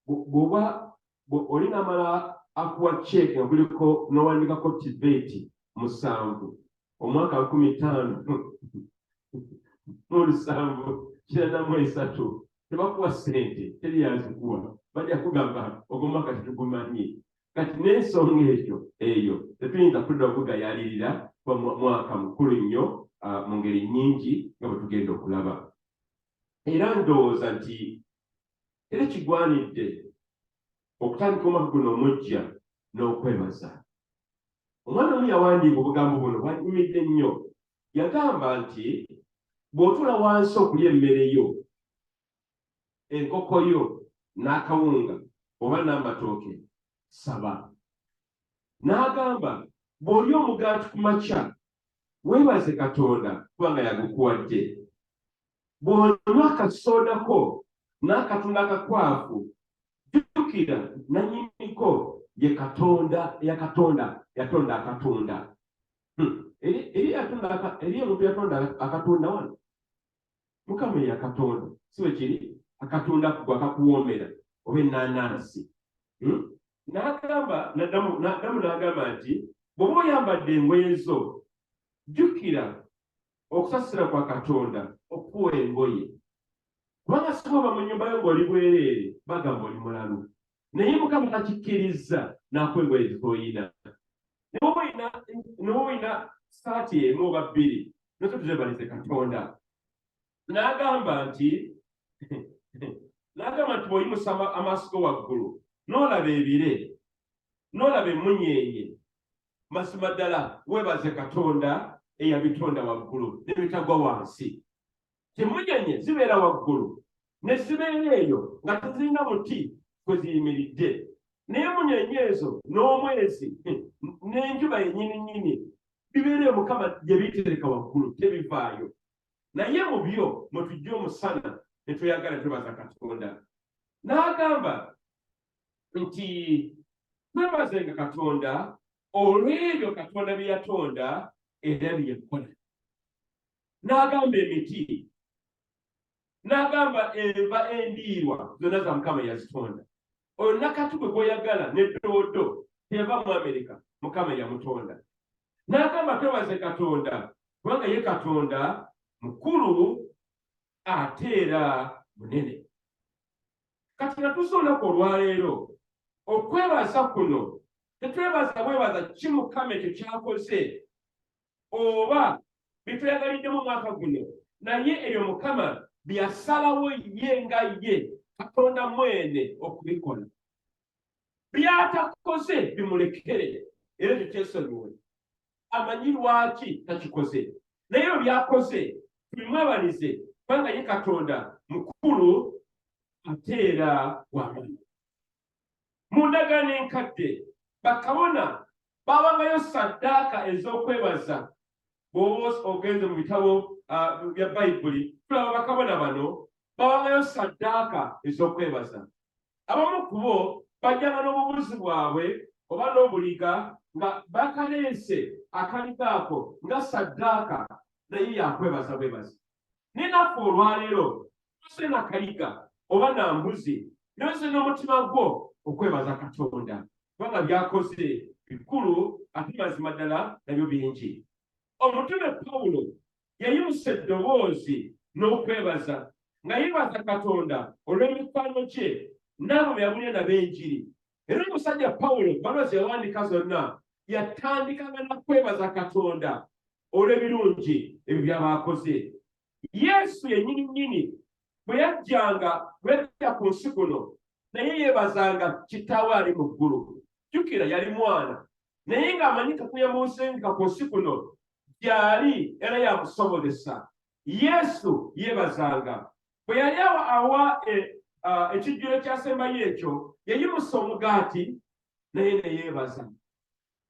C: bw'oba oli namala akuwa check nga guliko n'owandikako Tibeti 7 omwaka 15,793 tebakuwa ssente, teri yazikuwa, bajja kugamba ogw'omwaka tetugumanyi. Kati n'ensonga eyo tetuyinza kudda okugayaalirira kuba mwaka mukulu nnyo mu ngeri nnyingi nga bwe tugenda okulaba. Era ndowooza nti era kigwanidde okutandika omwaka guno omujja n'okwebaza. Omwana omu yawandiika obugambo buno bwanyumidde nnyo. Yagamba nti bw'otuula wansi okulya emmere yo, enkoko yo n'akawunga oba n'amatooke, saba. N'agamba bw'olya omugaati ku makya, weebaze Katonda kubanga yagukuwadde. Bw'onywa akasoodako n'akatunda akakwafu, jjukira nannyiniko ye Katonda yatonda akatonda. Eri omuntu yatonda akatonda wano, Mukama ye akatonda, si bwe kiri? Akatonda kugwa akakuwoomera oba ennaanansi. N'agamba n'agamba nti bw'oba oyambadde engoye zo jjukira okusasira kwa Katonda okuwa engoye. Kubanga sikuba mu nnyumba yo ng'oli bwereere bagamba oli mulalu. Naye Mukama takikkiriza n'akuwa engoye zitooyina. N'oyina saati emu oba bbiri nozo tuzebalize Katonda. N'agamba nti bw'oyimusa amaaso go waggulu n'olaba ebire n'olaba emmunyeenye, mazima ddala weebaze Katonda eyabitonda waggulu n'ebitagwa wansi. Emmunyeenye zibeera waggulu ne zibeera eyo nga tezirina muti kwe ziyimiridde, naye emmunyeenye ezo n'omwezi n'enjuba yennyini bibeera Mukama gye biyitereka waggulu tebivaayo. Naye mu byo mwe tujja omusana ne tweyagala twebaza Katonda. N'agamba nti twebazenga Katonda olw'ebyo Katonda bye yatonda era bye yakola. N'agamba emiti, n'agamba enva endiirwa zonna za Mukama yazitonda. Oyo nakati gwe gw'oyagala ne doodo teyava mu Amerika, Mukama yamutonda. N'agamba twebaze Katonda kubanga ye Katonda mukulu ate era munene. Kati nga tuzza olunaku olwaleero okwebaza kuno tetwebaza bwebaza ki Mukama ekyo kyakoze oba bitweyagalidde mu mwaka guno, naye ebyo Mukama byasalawo ye nga ye Katonda mwene okubikola. Byatakoze bimulekere era ekyo kyesonyiwe. Amanyi lwaki takikoze, naye ebyo byakoze tubimwebalize kubanga ye Katonda mukulu ate era w'amaanyi. Mu ndagaano enkadde bakabona babangayo ssaddaaka ez'okwebaza. Bw'oba ogenze mu bitabo bya Bayibuli tulaba bakabona bano babangayo ssaddaaka ez'okwebaza. Abamu ku bo bajjanga n'obubuzi bwabwe oba n'obuliga nga bakaleese akaliga ako nga ssaddaaka naye yakwebaza bwebazi. Naye naffe olwaleero tuse na kaliga oba na mbuzi nose n'omutima gwo okwebaza Katonda kubanga byakoze bikulu ate mazima ddala nabyo bingi. Omutume Pawulo yayimusa eddoboozi n'okwebaza nga yeebaza Katonda olw'emikwano gye n'abo be yabulya nabo enjiri. Era omusajja Pawulo bbalwa ze yawandiika zonna yatandikanga nakwebaza Katonda olw'ebirungi ebyo by'abakoze. Yesu yennyini bwe yajja ku nsi kuno naye yeebazanga Kitaawe ali mu ggulu. Jjukira yali mwana naye ng'amanyi Katonda yamuwusengeka ku nsi kuno gy'ali era yamusobozesa. Yesu yeebazanga bwe yali awa ekijjulo ekyasembayo ekyo yayimusa omugaati naye ne yeebaza.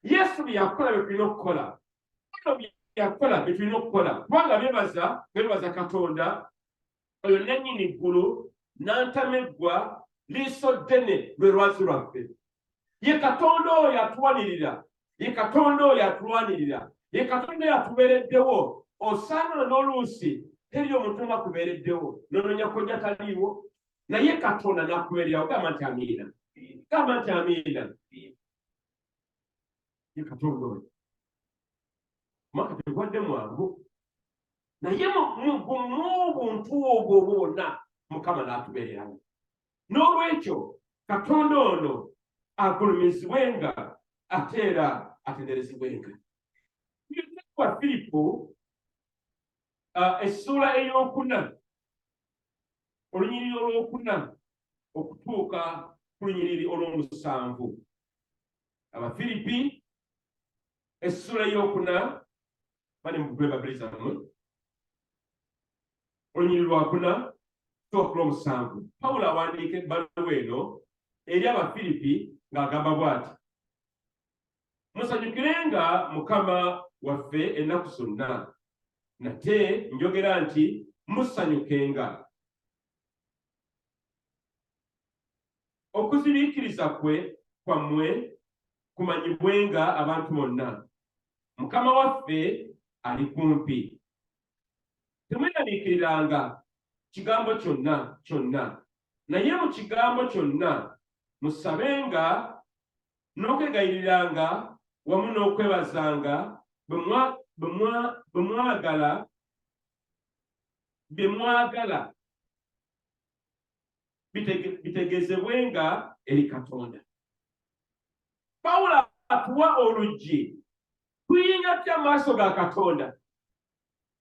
C: Yesu bye yakola bye tulina okukola, bye yakola bye tulina okukola kubanga beebaza Katonda oyo nannyini ggulu n'antameggwa liiso ddene lwe lwazi lwaffe. Ye Katonda oyo yatuwanirira, ye Katonda oyo atulwanirira, ye Katonda oyo atubeereddewo. Osaana n'oluusi teri omuntu nga kubeereddewo n'onoonya kojja taliiwo, naye Katonda n'akubeererawo. Gamba nti amiina, gamba nti amiina. Ye Katonda oyo mwaka tegwadde mwangu, naye m'obuntu obwo bwonna Mukama n'atubeererawo. N'olwekyo Katonda ono agulumizibwenga ate era atenderezibwenga. Kwa Filipo essula ey'okuna olunyiriri olw'okuna okutuuka ku lunyiriri olw'omusanvu. Abafilipi essula ey'okuna bali mu Twebaza olunyiriri lwakuna okutuuka ku lw'omusanvu. Pawulo awandiika ebbaluwa eno eri Abafilipi ng'agamba bw'ati: musanyukirenga Mukama waffe ennaku zonna, nate njogera nti musanyukenga. Okuziriikiriza kwammwe kumanyibwenga abantu bonna. Mukama waffe ali kumpi. Temweraliikiriranga kigambo kyonna, naye mu kigambo kyonna musabenga n'okwegayiriranga wamu n'okwebazanga bye mwagala bitegezebwenga eri Katonda. Pawulo atuwa oluggi kuyinga tutya maaso ga Katonda.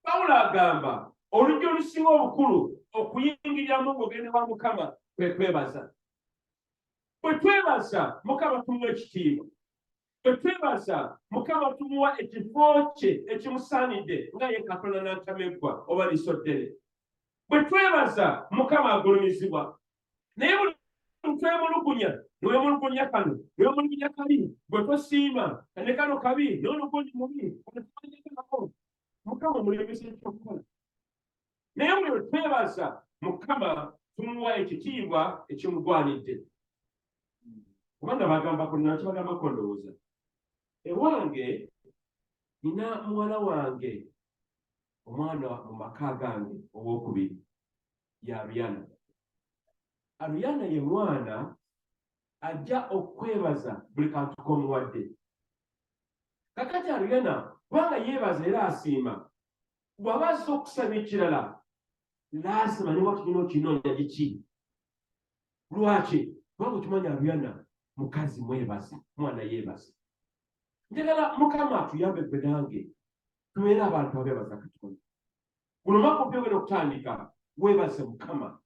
C: Pawulo agamba oluggi olusinga obukulu okuyingiriramu ng'ogende wa Mukama kwe kwebaza. Bwe twebaza Mukama tumuwa ekitiibwa. Bwe twebaza Mukama tumuwa ekifo kye ekimusaanidde nga ye Katonda n'antameggwa oba lisoddere. Bwe twebaza Mukama agulumizibwa. Naye buli twemulugunya, niwemulugunya kano, niwemulugunya kali, bwe tosiima, ne kano kabi, n'olugunya mubi, Mukama mulembesa ekyokukola. Naye buli lwe twebaza Mukama tumuwa ekitiibwa ekimugwanidde. Kubanga bagambako nakibagambako ndowooza. Ewange nina muwala wange omwana mu maka gange owokubiri ya Aryana. Aryana ye mwana ajja okwebaza buli kantu k'omuwadde. Kakati Aryana kubanga yeebaza era asiima, bw'abazza okusaba ekirala laasima ne wakino kinoonya giki. Lwaki? Kubanga okimanya Aryana mukazi mwebaza, mwana yeebaza. Njagala Mukama atuyambe gwe nange tubeere abantu abeebaza Katonda. Guno mwaka omupya ogenda okutandika, weebaze Mukama.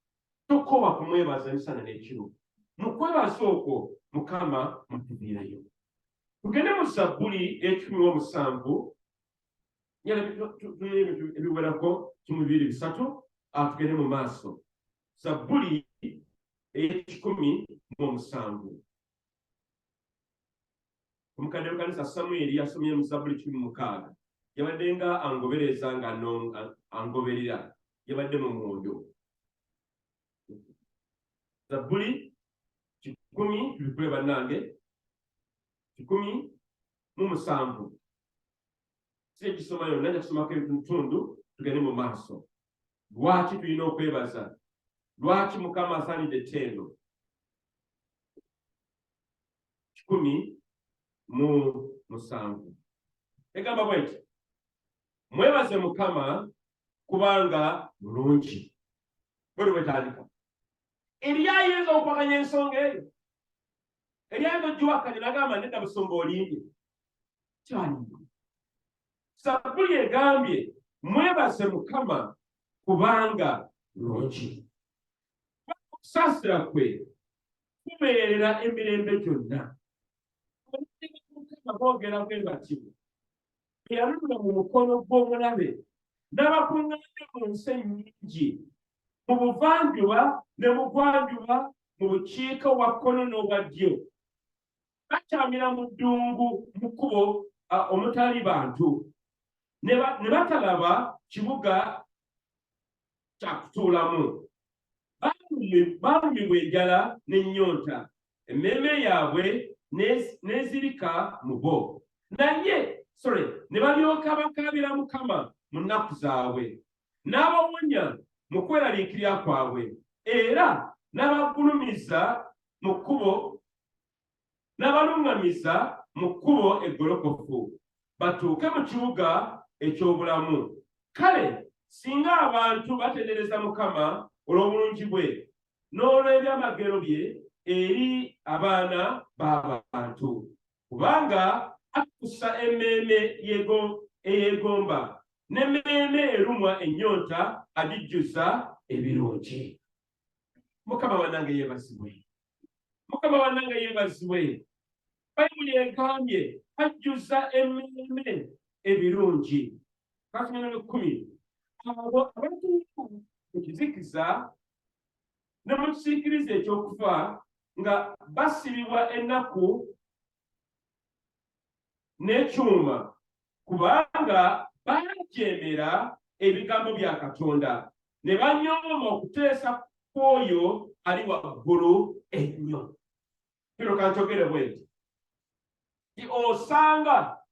C: Tokoowa kumwebaza emisana n'ekiro. Mu kwebaza okwo Mukama mutuviirayo. Tugende mu Zabbuli 17, ebintu ebiwerako 1-2-3, tugende mu maaso. Zabbuli 17. Omukadde w'ekkanisa Samwiri yasomye mu Zabbuli 16. Yabadde nga angobereza nga angoberera. Yabadde mu mwoyo. Zabbuli 10, tubikule bannange. 17. Si ekisoma yonna, nja kusomako ebitundu tugende mu maaso. Lwaki tulina okwebaza? Lwaki Mukama asaanidde ettendo? 17. Egamba bw'eti, mwebaze Mukama kubanga mulungi. Bwe bwetandika. Eryayinza okupakanya ensonga eyo. Eryayinza ogiwakanya n'agamba nedda busumba olimbye. Kyalimbye. Zabbuli egambye mwebaze Mukama kubanga mulungi. Okusaasira kwe kubeerera emirembe gyonna. Mukama boogera bwe bati, eyalumira mu mukono gw'omulabe n'abakuŋŋaanye mu nsi ennyingi, mu buvanjuba ne mu bugwanjuba, mu bukiika obwa kkono n'obwa ddyo. Bakyamira mu ddungu mu kkubo omutali bantu, ne batalaba kibuga kya kutuulamu. Baalumibwa enjala n'ennyonta, emmeeme yaabwe n'ezirika mu bo. Ne balyoka bakaabira Mukama mu nnaku zaabwe, n'abawonya mu kweraliikirira kwabwe, era n'abagulumiza mu kkubo, n'abaluŋŋamiza mu kkubo eggolokofu, batuuke mu kibuga eky'obulamu. Kale singa abantu batendereza Mukama olw'obulungi bwe n'olw'ebyamagero bye eri abaana b'abantu, kubanga akussa emmeeme eyeegomba, n'emmeeme erumwa ennyonta agijjuza ebirungi. Mukama bannange yeebazibwe. Mukama bannange yeebazibwe. Bayibuli egambye ajjuza emmeeme ebirungi. Kakanyana 10. Abo abatuuka mu kizikiza ne mu kisiikirize ekyokufa nga basibibwa ennaku n'ekyuma, kubanga bajeemera ebigambo bya Katonda ne banyooma okuteesa kw'oyo ali waggulu ennyo. Kino kankyogere bwenti, osanga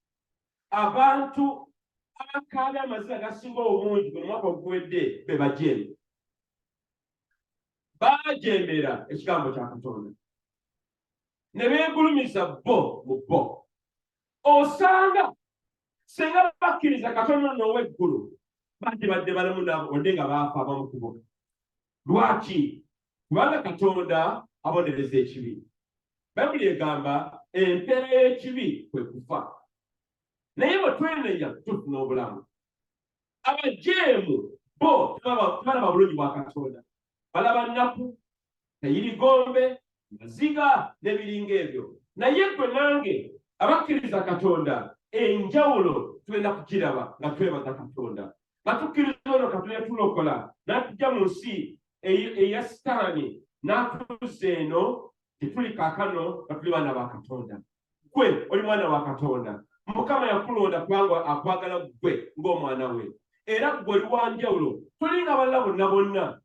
C: abantu abakaabya amazina agasinga obungi mu mwaka oguwedde be bajeeme. Bajeemera ekigambo kya Katonda ne beegulumiza bo mu bo. osanga senga bakkiriza Katonda n'ow'eggulu badde balamu nabo onde nga baafa abamu ku bo. Lwaki? Kubanga Katonda abonereza ekibi. Bayibuli egamba empeera y'ekibi kwe kufa. Naye bwe twenenya tufuna obulamu. Abajeemu bo tebalaba bulungi bwa Katonda. Balaba nnaku, eyirigombe, maziga n'ebiringa ebyo. Naye gwe nange abakkiriza Katonda enjawulo tugenda kukiraba nga twebaza Katonda. Nga tukkiriza ono Katonda yatulokola n'atujja mu nsi eya Sitaani n'atuzza eno tetuli kaakano nga tuli baana ba Katonda. Gwe oli mwana wa Katonda. Mukama yakulonda kubanga akwagala gwe ng'omwana we. Era gwe oli wa njawulo. Toli nga balala bonna bonna.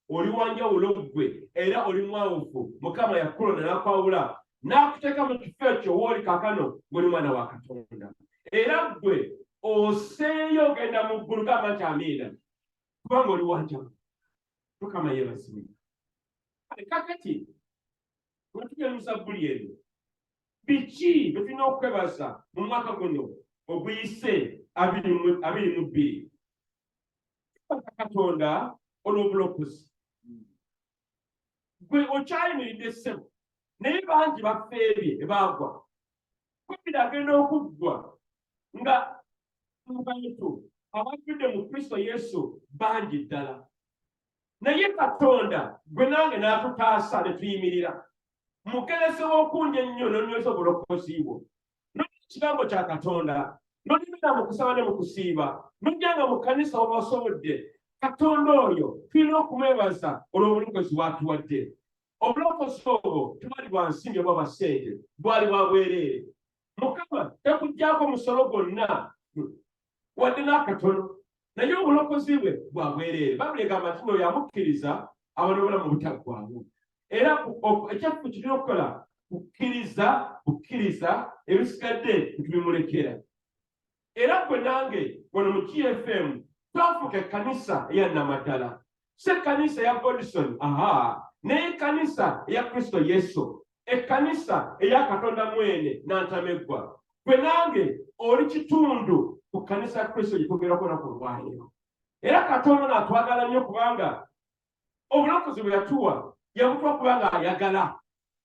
C: Oli wa njawulo gwe era oli mwawufu. Mukama yakulonda n'akwawula n'akuteeka mu kifo ekyo w'oli kaakano gwe oli mwana wa Katonda. Era gwe oseeyo ogenda mu ggulu gamba nti amiina kubanga oli wa njawulo. Mukama yeebazibwe. Kakati nga tugenda mu Zabbuli eno, biki bye tulina okwebaza mu mwaka guno oguyise 2022? Katonda olw'obulokozi. Gwe okyayimiridde ssebo naye bangi bafeebye ebaagwa. Covid agenda okuggwa nga abantu abafudde mu Kristo Yesu bangi ddala. Naye Katonda gwe nange n'atutaasa ne tuyimirira. Mugerese w'okunja ennyo n'onyweza obulokozi bwo. N'ekigambo kya Katonda n'olimira mu kusaba ne mu kusiiba n'ojjanga mu kkanisa oba osobodde. Katonda oyo tulina okumwebaza olw'obulokozi bw'atuwadde. Obulokozi obwo tebwali bwa nsimbi oba bwa ssente, bwali bwa bwereere. Mukama tekuggyako musolo gwonna wadde n'akatono, naye obulokozi bwe bwa bwereere. Bayibuli egamba nti oyo amukkiriza aba n'obulamu obutaggwaamu. Era ekyaffe kirina okukola bukkiriza ebisigadde ntubimulekera. Era gwe nange wano mu GFM twafuuka ekkanisa eya Namaddala, si ekkanisa eya Godson, naye ekkanisa eya Kristo Yesu, ekkanisa eya Katonda mwene n'antameggwa. Gwe nange oli kitundu ku kkanisa ya Kristo gye tugerako nako olwaleero. Era Katonda n'atwagala nnyo kubanga obulokozi bwe yatuwa yabutuwa kubanga ayagala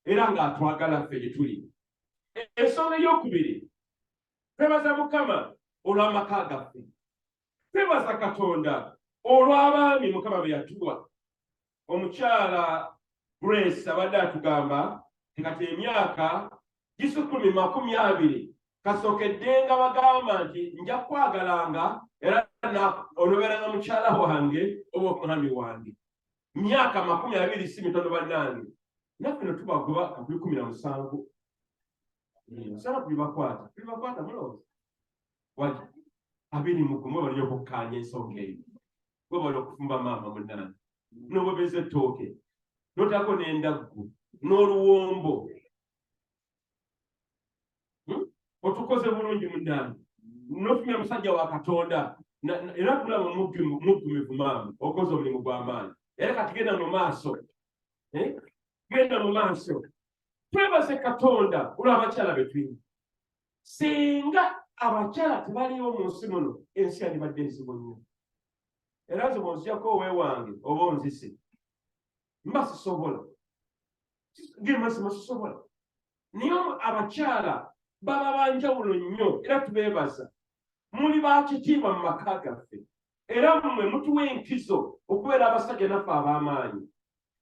C: era ng'atwagala ffe gye tuli. Ensonga ey'okubiri, twebaza Mukama olw'amaka gaffe. Twebaza Katonda olw'abaami Mukama be yatuwa. Omukyala Grace abadde atugamba kati emyaka 10-20 kasookedde nga bagamba nti nja kwagalanga era onoberanga mukyala wange oba omwami wange. Myaka 20 si mitono bannange. Naffe no tubagoba ka 17. Nsala tulibakwata mulowooza. Wali 21 bali okukkaanya ensonga eyo. Gwe bali okufumba maama munnange. N'obobeza ettooke. N'otako n'endaggu. N'oluwombo. Otukoze bulungi munnange. N'otumya musajja wa Katonda. Era tulaba muggumivu maama. Okoze omulimu gw'amaanyi. Era kati genda mu maaso. Genda mu maaso. Twebaze Katonda olw'abakyala be tulina. Singa abakyala tebaliwo mu nsi muno, ensi yandibadde nzibu nnyo. Era nze bw'onzijjako oweewange oba onzise, mba sisobola. Gemazima sisobola. Naye abakyala baba banjawulo nnyo era tubeebaza. Muli baakitiibwa mu maka gaffe. Era mmwe mutuwa enkizo okubeera abasajja naffe ab'amaanyi.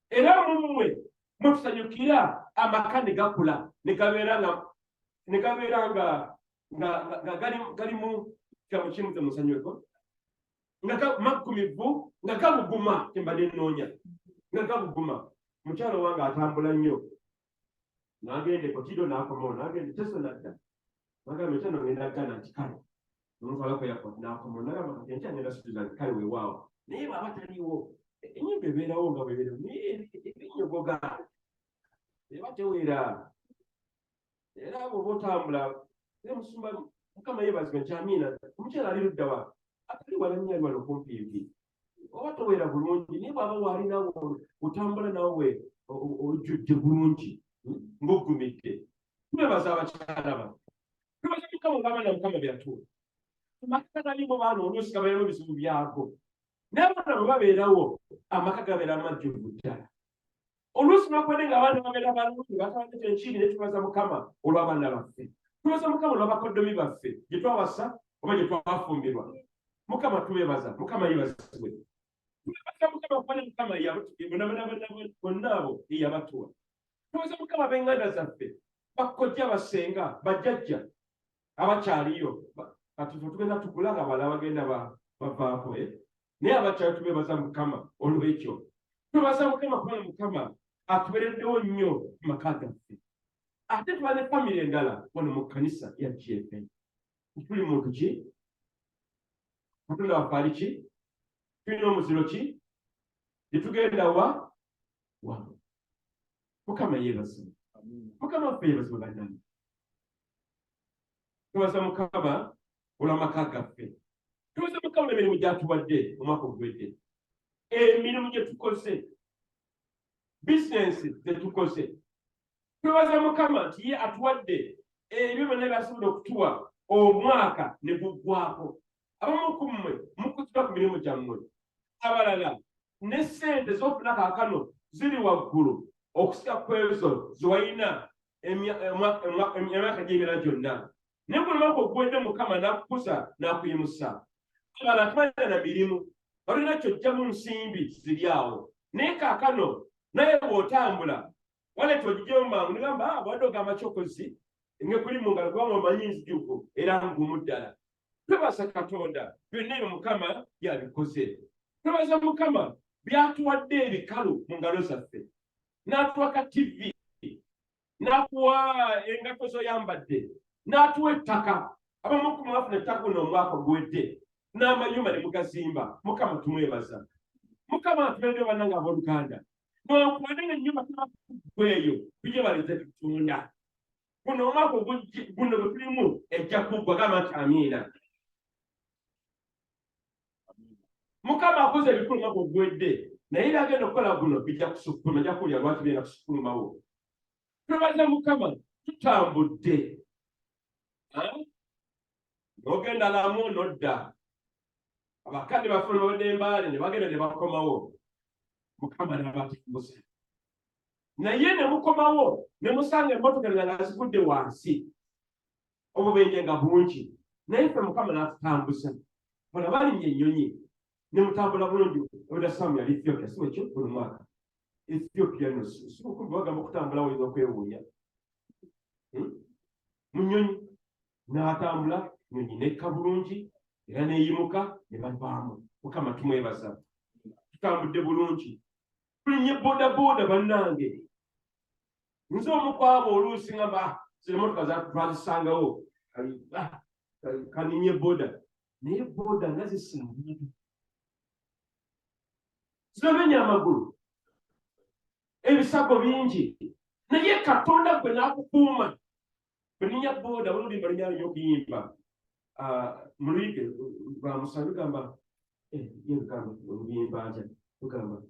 C: Era mmwe mutusanyukira amaka ne gakula ne gabeera nga galimu kyamo kimu ze musanyuko nga makumivu nga gabuguma kyembadde nnoonya nga gabuguma. Mukyalo wange atambula nnyo n'agende kokido n'akomawo n'agende teso nadda n'agamba ekyano ngenda gana nti kale nomutwalako yakot n'akomawo n'agamba kati enkya ngenda situza nti kale weewaawo naye bw'aba taliwo ennyimba ebeerawo nga bwebeerawo naye ebinyogoga eba teweera. Era bw'oba otambula musumba Mukama yeebazibwe nti amiina. Omukyala ali ludda wa atali wala nnyo ali wano kumpiivi oba toweera bulungi naye bw'aba waalinawo otambula nawe ojjudde bulungi ng'oggumidde. Twebaza abakyala baffe Twebaza Mukama ng'abaana Mukama byatuwa. Amaka galimu baana oluusi gabeerawo ebizibu byako. N'abaana bwe babeerawo amaka gabeera amajjuvu ddala. Oluusi n'okwede ng'abaana babeera balungi batwalidde enkiiri ne tubaza Mukama olw'abaana baffe. Tubaza Mukama olw'abakoddomi baffe gye twawasa oba gye twafumbirwa. Mukama tubeebaza, Mukama yeebazibwe. Tubeebaza Mukama kubanga Mukama bonna abo eyabatuwa. Tubaza Mukama b'enganda zaffe, bakkojja basenga, bajjajja abakyaliyo. Kati ffe tugenda tukula nga bala bagenda bavaako. Naye abakyali tubeebaza Mukama olw'ekyo. Tubeebaza Mukama kubanga Mukama atubeereddewo nnyo mu maka gaffe. Ate tuba ne famire endala wano mu kkanisa ya GFN. Tuli muntu ki? Katonda waffe ali ki? Tulina omuziro ki? Gye tugenda wa? Mukama yeebazibwe. Mukama waffe yeebazibwe bannange. Tubaza Mukama olw'amaka gaffe. Tubaza Mukama emirimu gy'atuwadde mu mwaka oguwedde. Emirimu gye tukoze. Bizinensi ze tukoze. Tubaza Mukama nti ye atuwadde ebyo byonna by'asobola okutuwa omwaka ne guggwako. Abamu ku mmwe mukutira ku mirimu gyammwe. Abalala ne ssente z'ofuna kaakano ziri waggulu okusika ku ezo ze walina emyaka gy'emira gyonna. Naye buli mwaka oguwedde Mukama n'akukuza n'akuyimusa. Abalala tebalina na mirimu, balina ky'ojjamu nsimbi ziri awo. Naye kaakano naye bw'otambula waleeta ogiggyeyo mu mangu negamba bwadde ogamba kyokozi ng'ekuli mu ngalo kubanga omanyi nzijuvu era ngumu ddala. Twebaza Katonda byonna ebyo Mukama yabikoze. Twebaza Mukama byatuwadde ebikalu mu ngalo zaffe. N'atuwa ka TV, n'akuwa engatto z'oyambadde, n'atuwa ettaka. Abamu ku mwafuna ettaka buno omwaka oguwedde, n'amayumba ne mugazimba. Mukama tumwebaza. Mukama atubeereddeyo bannange abooluganda. N'okuwadde ng'ennyumba tubakuggweeyo tujye baleze tutunda. Guno omwaka guno gwe tulimu ejja kuggwa, gamba nti amiina. Mukama akoze ebikulu mwaka oguwedde, naye byagenda okukola guno bijja kusukkuluma, ajja kuwulira lwaki bigenda kusukulumawo. Twebaza Mukama tutambudde. N'ogenda Lamu n'odda. Abakadde baffe ne babadde embaale ne bagenda ne bakomawo. Mukama n'abatambuza. Naye ne mukomawo ne musanga emmotoka nga zigudde wansi. Obubenje nga bungi. Naye ffe Mukama n'atutambuza. Bano balinnye ennyonyi. Ne mutambula bulungi. Oda Samu yali Ethiopia, si wekyo buli mwaka. Ethiopia no si bukulu bagamba okutambula oyinza okwewuunya. Mu nnyonyi n'atambula, nnyonyi n'ekka bulungi era n'eyimuka ne bavaamu. Mukama tumwebaza. Tutambudde bulungi. Tulinnye boodabooda bannange. Nze omu ku abo oluusi ngamba zino emmotoka twazisangawo kaninnye booda. Naye booda nga zisinga. Zirabenya amagulu. Ebisago bingi. Naye Katonda gwe n'akukuuma. Bwe nninnya booda olulimi lunyala nnyo okuyimba. Mu luyige lwa musango lugamba yebigamba oluyimba atya lugamba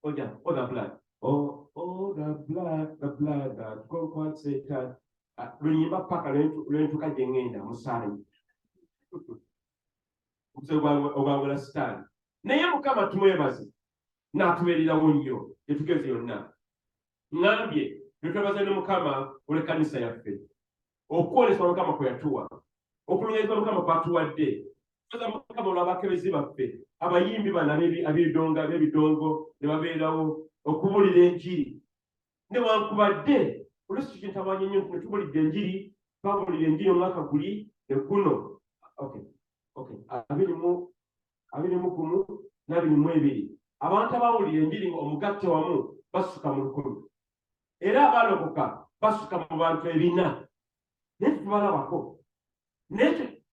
C: the blood. Oh, the blood that conquered Satan. Lunyimba paka lwentuka gye ngenda musanyi. Ogwangula Sitaani. Naye Mukama tumwebaze n'atubeererawo nnyo etugeze yonna. Ngambye twebaza ne Mukama olw'ekkanisa yaffe. Okwolesebwa Mukama kwe yatuwa. Okulungamizibwa Mukama kwatuwadde. Twebaza Mukama olw'abakebezi baffe. Abayimbi bano ab'ebidongo ne babeerawo okubuulira enjiri. Newankubadde oluusi kintawaanya nnyo ne tubuulidde enjiri, twabuulira enjiri omwaka guli ne guno. Abiri mu gumu n'abiri mu ebiri. Abantu abawulira enjiri omugatte wamu basuka mu 100. Era abalokoka basuka mu bantu 400. Naye tubalabako. Naye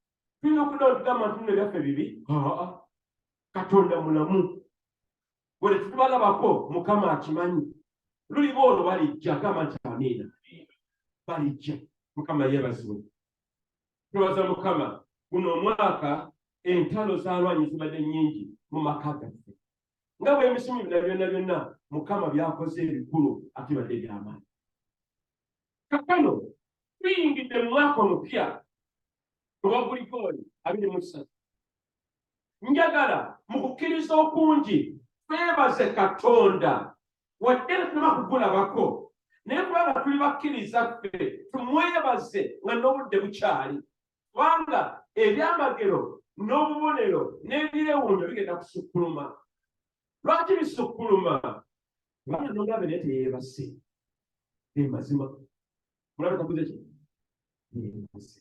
C: tulina okuddawo tugamba nti bino byaffe bibi. Katonda mulamu. Bwe tubalabako Mukama akimanyi. Luliba olwo balijja, gamba nti amiina. Balijja. Mukama yeebazibwe. Twebaza Mukama guno omwaka entalo z'alwanyi zibadde nnyingi mu maka gaffe. Nga bw'emisimu byonna Mukama byakoze ebikulu ate bibadde by'amaanyi. kakano tuyingidde mu mwaka omupya oba bulikoli 23 njagala mu kukkiriza okungi twebaze Katonda wadde tuba kugulabako naye kubanga tuli bakkiriza ffe tumwebaze nga n'obudde bukyali kubanga ebyamagero n'obubonero n'ebirewuunyo bigenda kusukkuluma. Lwaki bisukkuluma? Kubanga n'ogabe naye teyeebase mazima mulabe takuze ki yeebase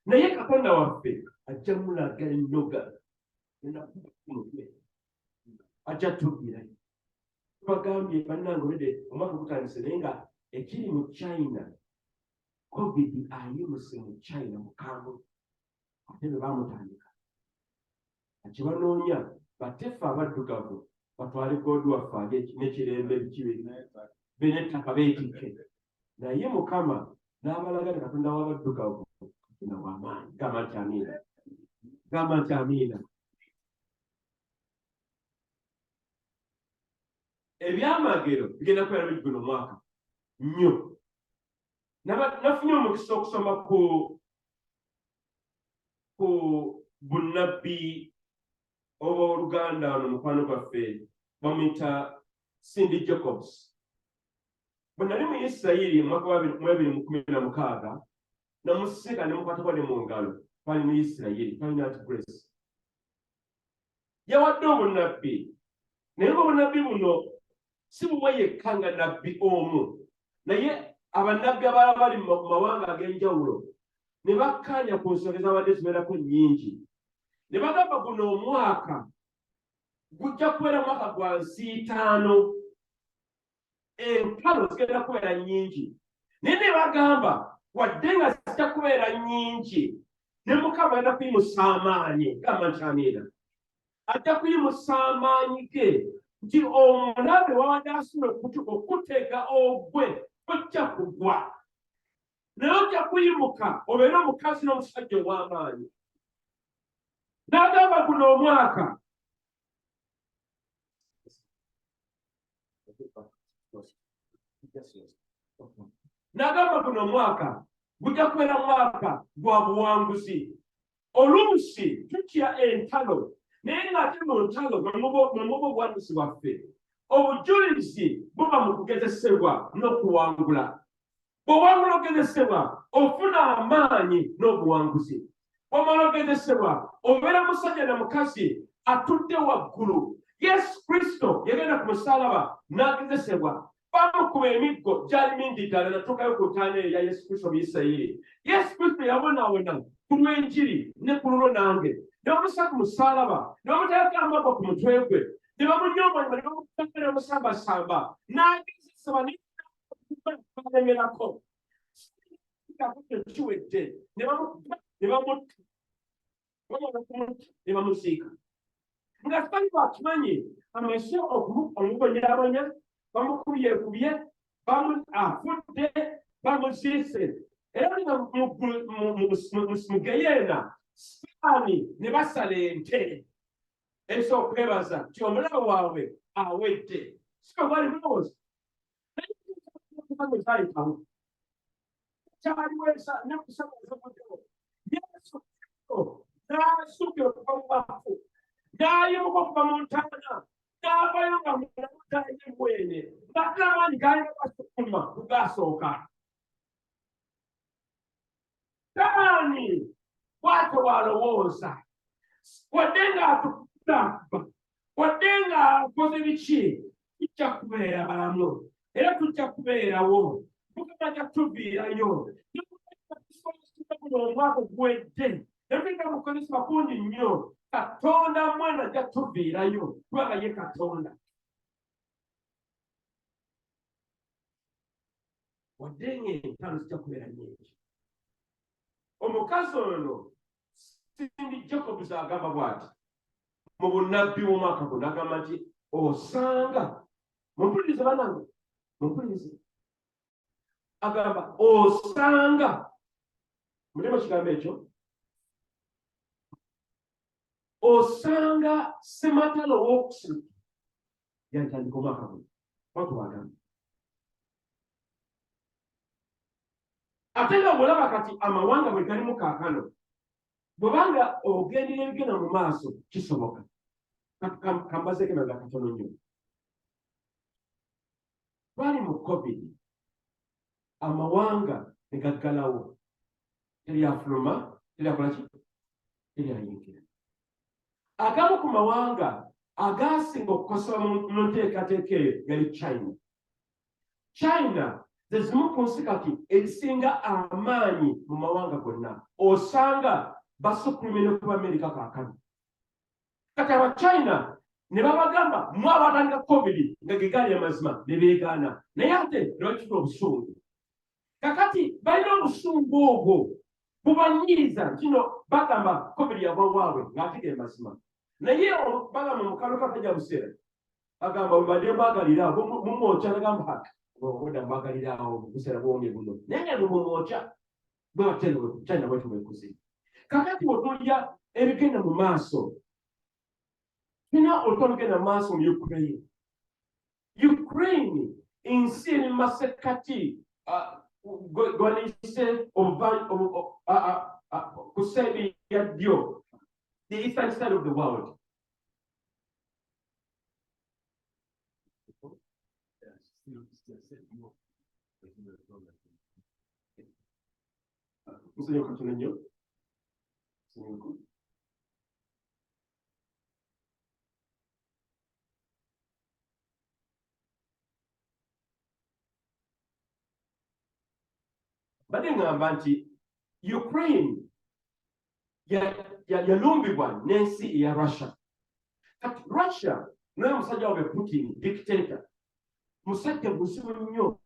C: naye Katonda waffe ajja mulaga ennoga enakumutwe ajja tubbirayo. Tubagambye bannange olwedde omwaka gutandise naye nga ekiri mu China COVID ayimuse mu China mukambwe ate bwe bamutandika akibanoonya batefe abaddugavu batwale goodi waffe age n'ekirembe bikibe benettaka beetikke naye Mukama n'abalaga Katonda w'abaddugavu na w'amaanyi. Gamba nti amiina, gamba nti amiina. Ebyamagero bigenda kubeera biri guno mwaka nnyo. Nafunye omukisa okusoma ku bunnabbi oba Oluganda wano mukwano gwaffe bamuyita Cindy Jacobs. Bwe nali mu Isirayiri mu mwaka wa 2016 namusika ne mukwatako ne mu ngalo twali mu Isirayiri twalina ati Grace yawadde obunnabbi naye obunnabbi buno si bumwe yekka nga nabbi omu naye abannabbi abalala bali mu mawanga ag'enjawulo ne bakkaanya ku nsonga ezabadde zibeerako nnyingi ne bagamba guno omwaka gujja kubeera mwaka gwa nsiitaano entalo zigenda kubeera nnyingi naye ne bagamba wadde nga zijja kubeera nnyingi ne Mukama agenda kuyimusa amaanyi. Gamba nti amiina. Ajja kuyimusa amaanyi ge nti omulabe wawadde asobola okutega ogwe tojja kugwa naye ojja kuyimuka obeere omukazi n'omusajja ow'amaanyi. N'agamba guno omwaka gujja kubeera mwaka gwa buwanguzi. Oluusi tutya entalo naye ng'ate mu ntalo mwe muba obuwanguzi bwaffe. Obujulizi buba mu kugezesebwa n'okuwangula. Bw'owangula okugezesebwa ofuna amaanyi n'obuwanguzi. Bw'omala okugezesebwa obeera musajja na mukazi atudde waggulu. Yesu Kristo yagenda ku musaalaba n'agezesebwa. Bamukuba emiggo gyali mingi ddala natuukayo ku ntaana eyo ya Yesu Kristo mu Isirayiri. Yesu Kristo yabonaabona ku lw'enjiri ne ku lulwo nange. Ne bamusa ku musaalaba ne bamuteeka amabwa ku mutwe gwe ne bamunyoomanya ne bamutaka ne bamusambasamba n'agezesebwa n'alemerako. Kiwedde ne bamukuba ne bamutta ne bamuziika. Nga tubali bakimanyi amaze omubonyabonya bamukubye afudde bamuziise era nga mu Geyeena Sitaani ne basala ente ez'okwebaza nti omulabe waabwe awedde. Siko bwali mulowooza zayitawo kyaliwo nekusabazabuddewo. Yesu Kristo n'asukira okuva mu bafu n'ayimuka okuva mu ntaana n'avayo nga munamutaye bwene ng'ate amaanyi gaaliga gasukuma kugasooka. Taani bw'atyo bw'alowooza wadde ng'atukudamba wadde ng'akoze biki tujja kubeera balamu era tujja kubeerawo. Mukama ajja kutuviirayo buno omwaka oguwedde nebigenda mukozesebwa kungi nnyo. Katonda mwana ajja kutuviirayo kubanga ye Katonda. Wadde ng'entalo zijja kubeera nnyingi. Omukazi ono Cindy Jacobs agamba bw'ati mu bunnabbi bw'omwaka guno agamba nti osanga mumpulirize bannange mumpulirize agamba osanga mulema kigambo ekyo osanga sematalo w'okusatu yantandika omwaka guno watu bagamba ate nga bw'olaba kati amawanga bwe galimu kaakano bw'obanga ogendera ebigenda mu maaso kisoboka. Kambazeeko naga katono nnyo. Twali mu COVID, amawanga ne gaggalawo, teryafuluma, teryakola ki, teryayingira. Agamu ku mawanga agasinga okukosoba mu nteekateeka eyo yali China. China ze zimu ku nsi kati ezisinga amaanyi mu mawanga gonna, osanga basukulumye ne kuba Amerika kaakano. Kati aba China ne babagamba mwe abatandika COVID nga ge gaali amazima ne beegaana, naye ate ne bakifuna obusungu. Kakati balina obusungu obwo bubanyiriza kino bagamba COVID yagwa waabwe ng'ate ge mazima. Naye bagamba mu kalulu kakajja buseera bagamba bwebadde mbagalira mumwokya nagamba oda mbagalirawo buseera bwonge buno naye nga bwemumwokya bwe batero China bwetu bwekuze. Kakati bwetulya ebigenda mu maaso, tulina olutolugenda mu maaso mu Ukraine. Ukraine ensi eri mu masekkati gwanise ku sayidi ya ddyo, the eastern side of the world. Bade ngamba nti Ukraine yalumbibwa n'ensi eya Russia. Kati Russia naye omusajja waabwe Putin, dictator, musajja buzibu nnyo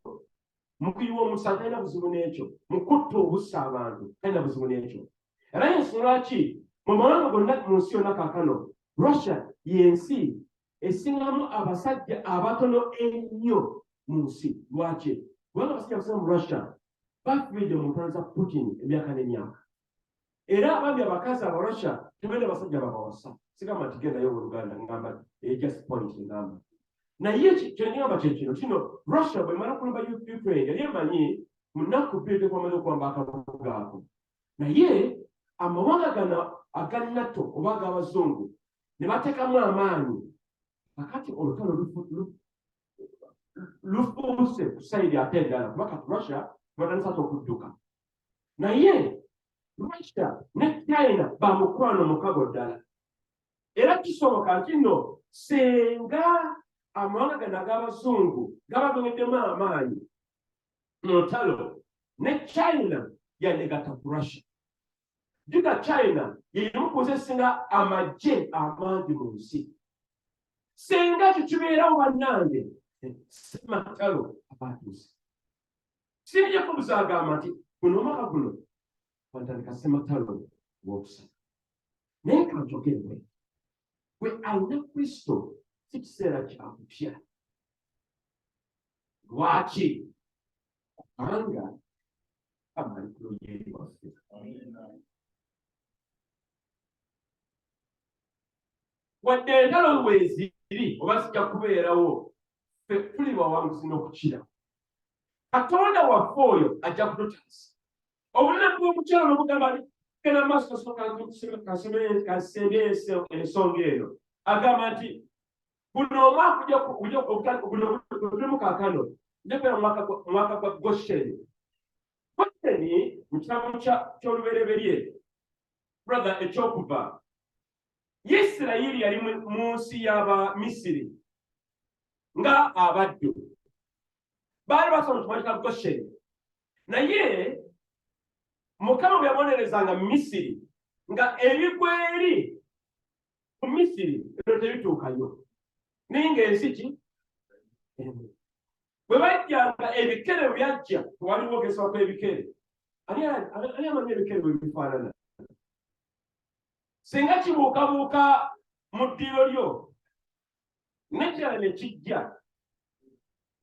C: mu kuyiwa omusango, talina buzibu n'ekyo, mu kutta obussa abantu, talina buzibu n'ekyo. Era y'ensonga ki mu mawanga gonna mu nsi yonna kaakano Russia y'ensi esingamu abasajja abatono ennyo mu nsi. Lwaki? Kubanga abasajja abasinga mu Russia bafiiridde mu ntalo za Putin emyaka n'emyaka. Era abambi abakazi aba Russia tebenda basajja babawasa. Sigamba nti gendayo mu Luganda ngamba just point ngamba. Naye kyengamba kyekino kino Russia bwemala okulumba Ukraine yali emanyi mu nnaku bbiri tekwamaze okwamba akabuga ako. Naye amawanga gano aga NATO oba ag'abazungu ne bateekamu amaanyi. Kakati olutalo lufuuse ku sayidi ate endala kuba kati Russia batandisa okudduka. Naye Russia ne China bamukwano mukago ddala. Era kisoboka nti nno senga amawanga gano ag'abazungu gabagweddemu amaanyi mu lutalo, ne China yandegatta ku Russia. Juga China yemu ku nsi esinga amagye amangi mu nsi. Senga ekyo kibeerawo bannange sematalo abatuuse. Sibijja kubuza agamba nti guno omwaka guno bantandika sematalo gwokusatu. Naye kanjogerwe gwe alina Kristo si kiseera kya kupya. Lwaki? Kubanga amalikulo y'eri waffe. Wadde entalo weeziri oba zijja kubeerawo, ffe tuli bawanguzi n'okukira. Katonda waffe oyo ajja kututaasa. Obulina bw'omukyalo n'obugamba genda maaso kasembye ensonga eno. Agamba nti buno omwaka gulimu kaakano njagala omwaka gwa Godson. Godson mu kitabo ky'olubereberye brother ekyokuva, Isirayiri yali mu nsi y'Abamisiri nga abaddu. Baali basoma mu kitabo kya Godson. Naye Mukama bwe yabonerezanga Misiri nga ebigweri mu Misiri ebyo tebituukayo. Naye ng'ensi ki? Bwe bajjanga ebikere bwe byajja tewaliwo ogesebwa kw'ebikere. Ani amanyi ebikere bwe bifaanana? Singa kibuukabuuka mu ddiro lyo n'ekirala ne kijja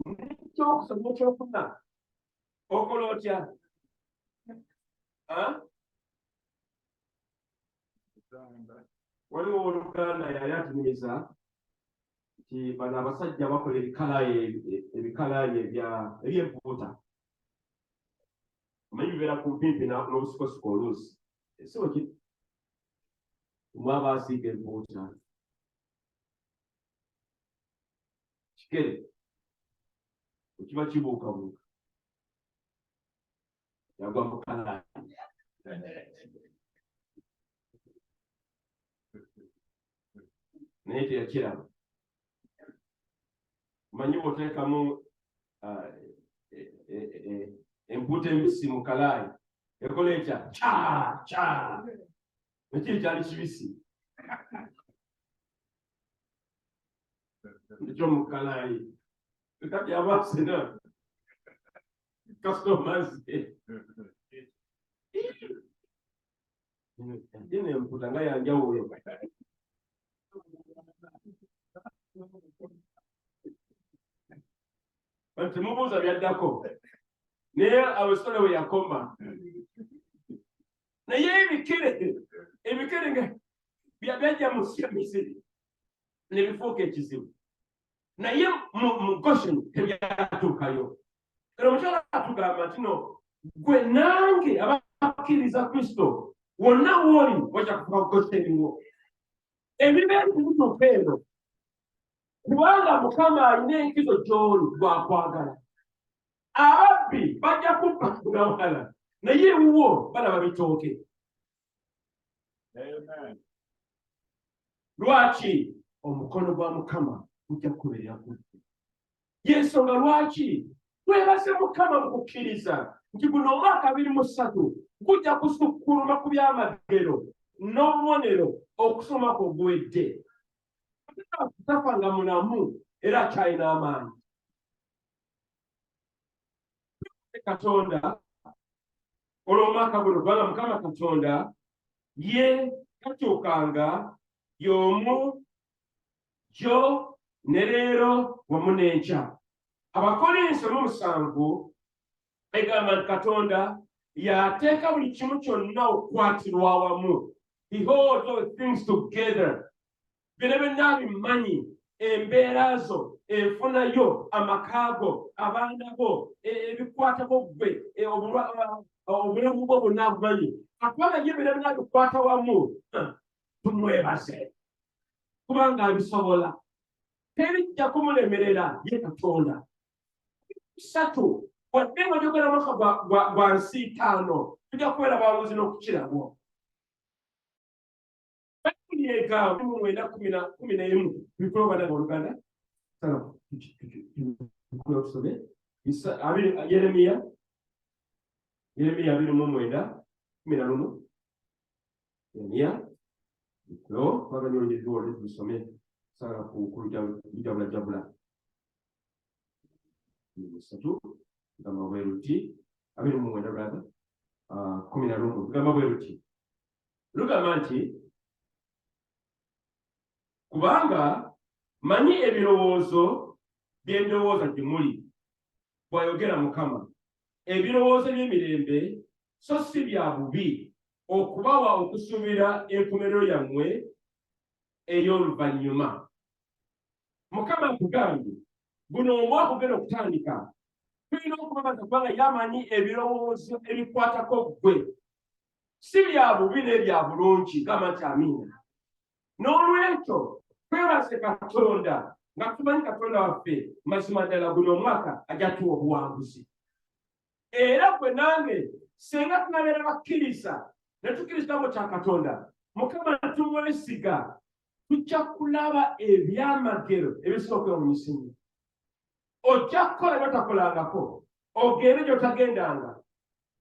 C: n'ekyokusoma ekyokuna okola otya? Waliwo Oluganda yali atumiza nti bano abasajja bakola ebikalaye eby'empuuta Maybe vera kumpipi na n'obusikoosiko oluusi. Ese oki mwaba asiga empuuta. Kikere okiba kibuukabuuka. Yagwa mu kalaani. Naye teyakiraba. Manyi bw'oteekamu empuuta embisi mu kalaayi ekola etya ca ekiri kyali kibisi ekyo mu kalaayi kati abaasena customers ine empuuta nga yanjawulo. Temubuuza byaddako naye abasole we yakoma naye ebikere nga byajja mu nsi ya Misiri ne bifuuka ekizibu naye mu Goshen tebyatuukayo. Kale omukyala atugamba nti no gwe nange abakkiriza Kristo wonna w'oli wajja kufuuka Goshen wo ebibeera ebituuka eno kubanga Mukama alina enkizo gy'oli gwakwagala. Ababbi bajja kuppanga wala naye wo balaba bitooke. Lwaki? Omukono gwa Mukama gujja kubeera gudde. Y'ensonga lwaki twebaze Mukama mu kukkiriza nti guno omwaka 2023 gujja kusukkuluma ku byamagero n'obubonero okusoma kw'oguwedde. Tafanga mulamu era akyalina amaanyi. Katonda olw'omwaka guno kubanga Mukama Katonda ye takyukanga y'omu jjo ne leero wamu n'enkya. Abakolinso 7 egamba nti Katonda yateeka buli kimu kyonna okukwatirwa awamu. He holds all things together. Byonna byonna bimanyi embeera zo, enfuna yo, amakaago, abaana bo, ebikwatako ggwe, obulamu bwo bwonna abumanyi. Kubanga ye byonna byonna bikwata wamu, tumwebaze kubanga abisobola. Tebijja kumulemerera ye Katonda. 3 wadde nga gyogera mwaka gwa nsi 5 tujja kubeera bawanguzi n'okukirabwo. Yega mu 9:11 bikolo bana Luganda sana kuyo tusome Yeremiya 2:9 Yeremiya bikolo baba nyo ndio tusome sana kujabula jabula nisatu kama weruti 2:9 brother 11 kama weruti Luganda nti kubanga manyi ebirowoozo bye ndowooza gye muli bw'ayogera Mukama, ebirowoozo by'emirembe so si bya bubi, okubawa okusuubira enkomerero yammwe ey'oluvannyuma. Mukama akugambye guno omwaka ogenda okutandika tulina okubabaza kubanga yamanyi ebirowoozo ebikwatako ggwe si bya bubi n'ebya bulungi. Gamba nti amiina. N'olwekyo twebaze Katonda nga tumanyi Katonda waffe mazima ddala guno omwaka ajja tuwa obuwanguzi. Era gwe nange senga tunabeera bakkiriza ne tukkiriza mu kya Katonda Mukama tumwesiga tujja kulaba ebyamagero ebisooka mu misingi. Ojja kukola by'otakolangako, ogende gy'otagendanga,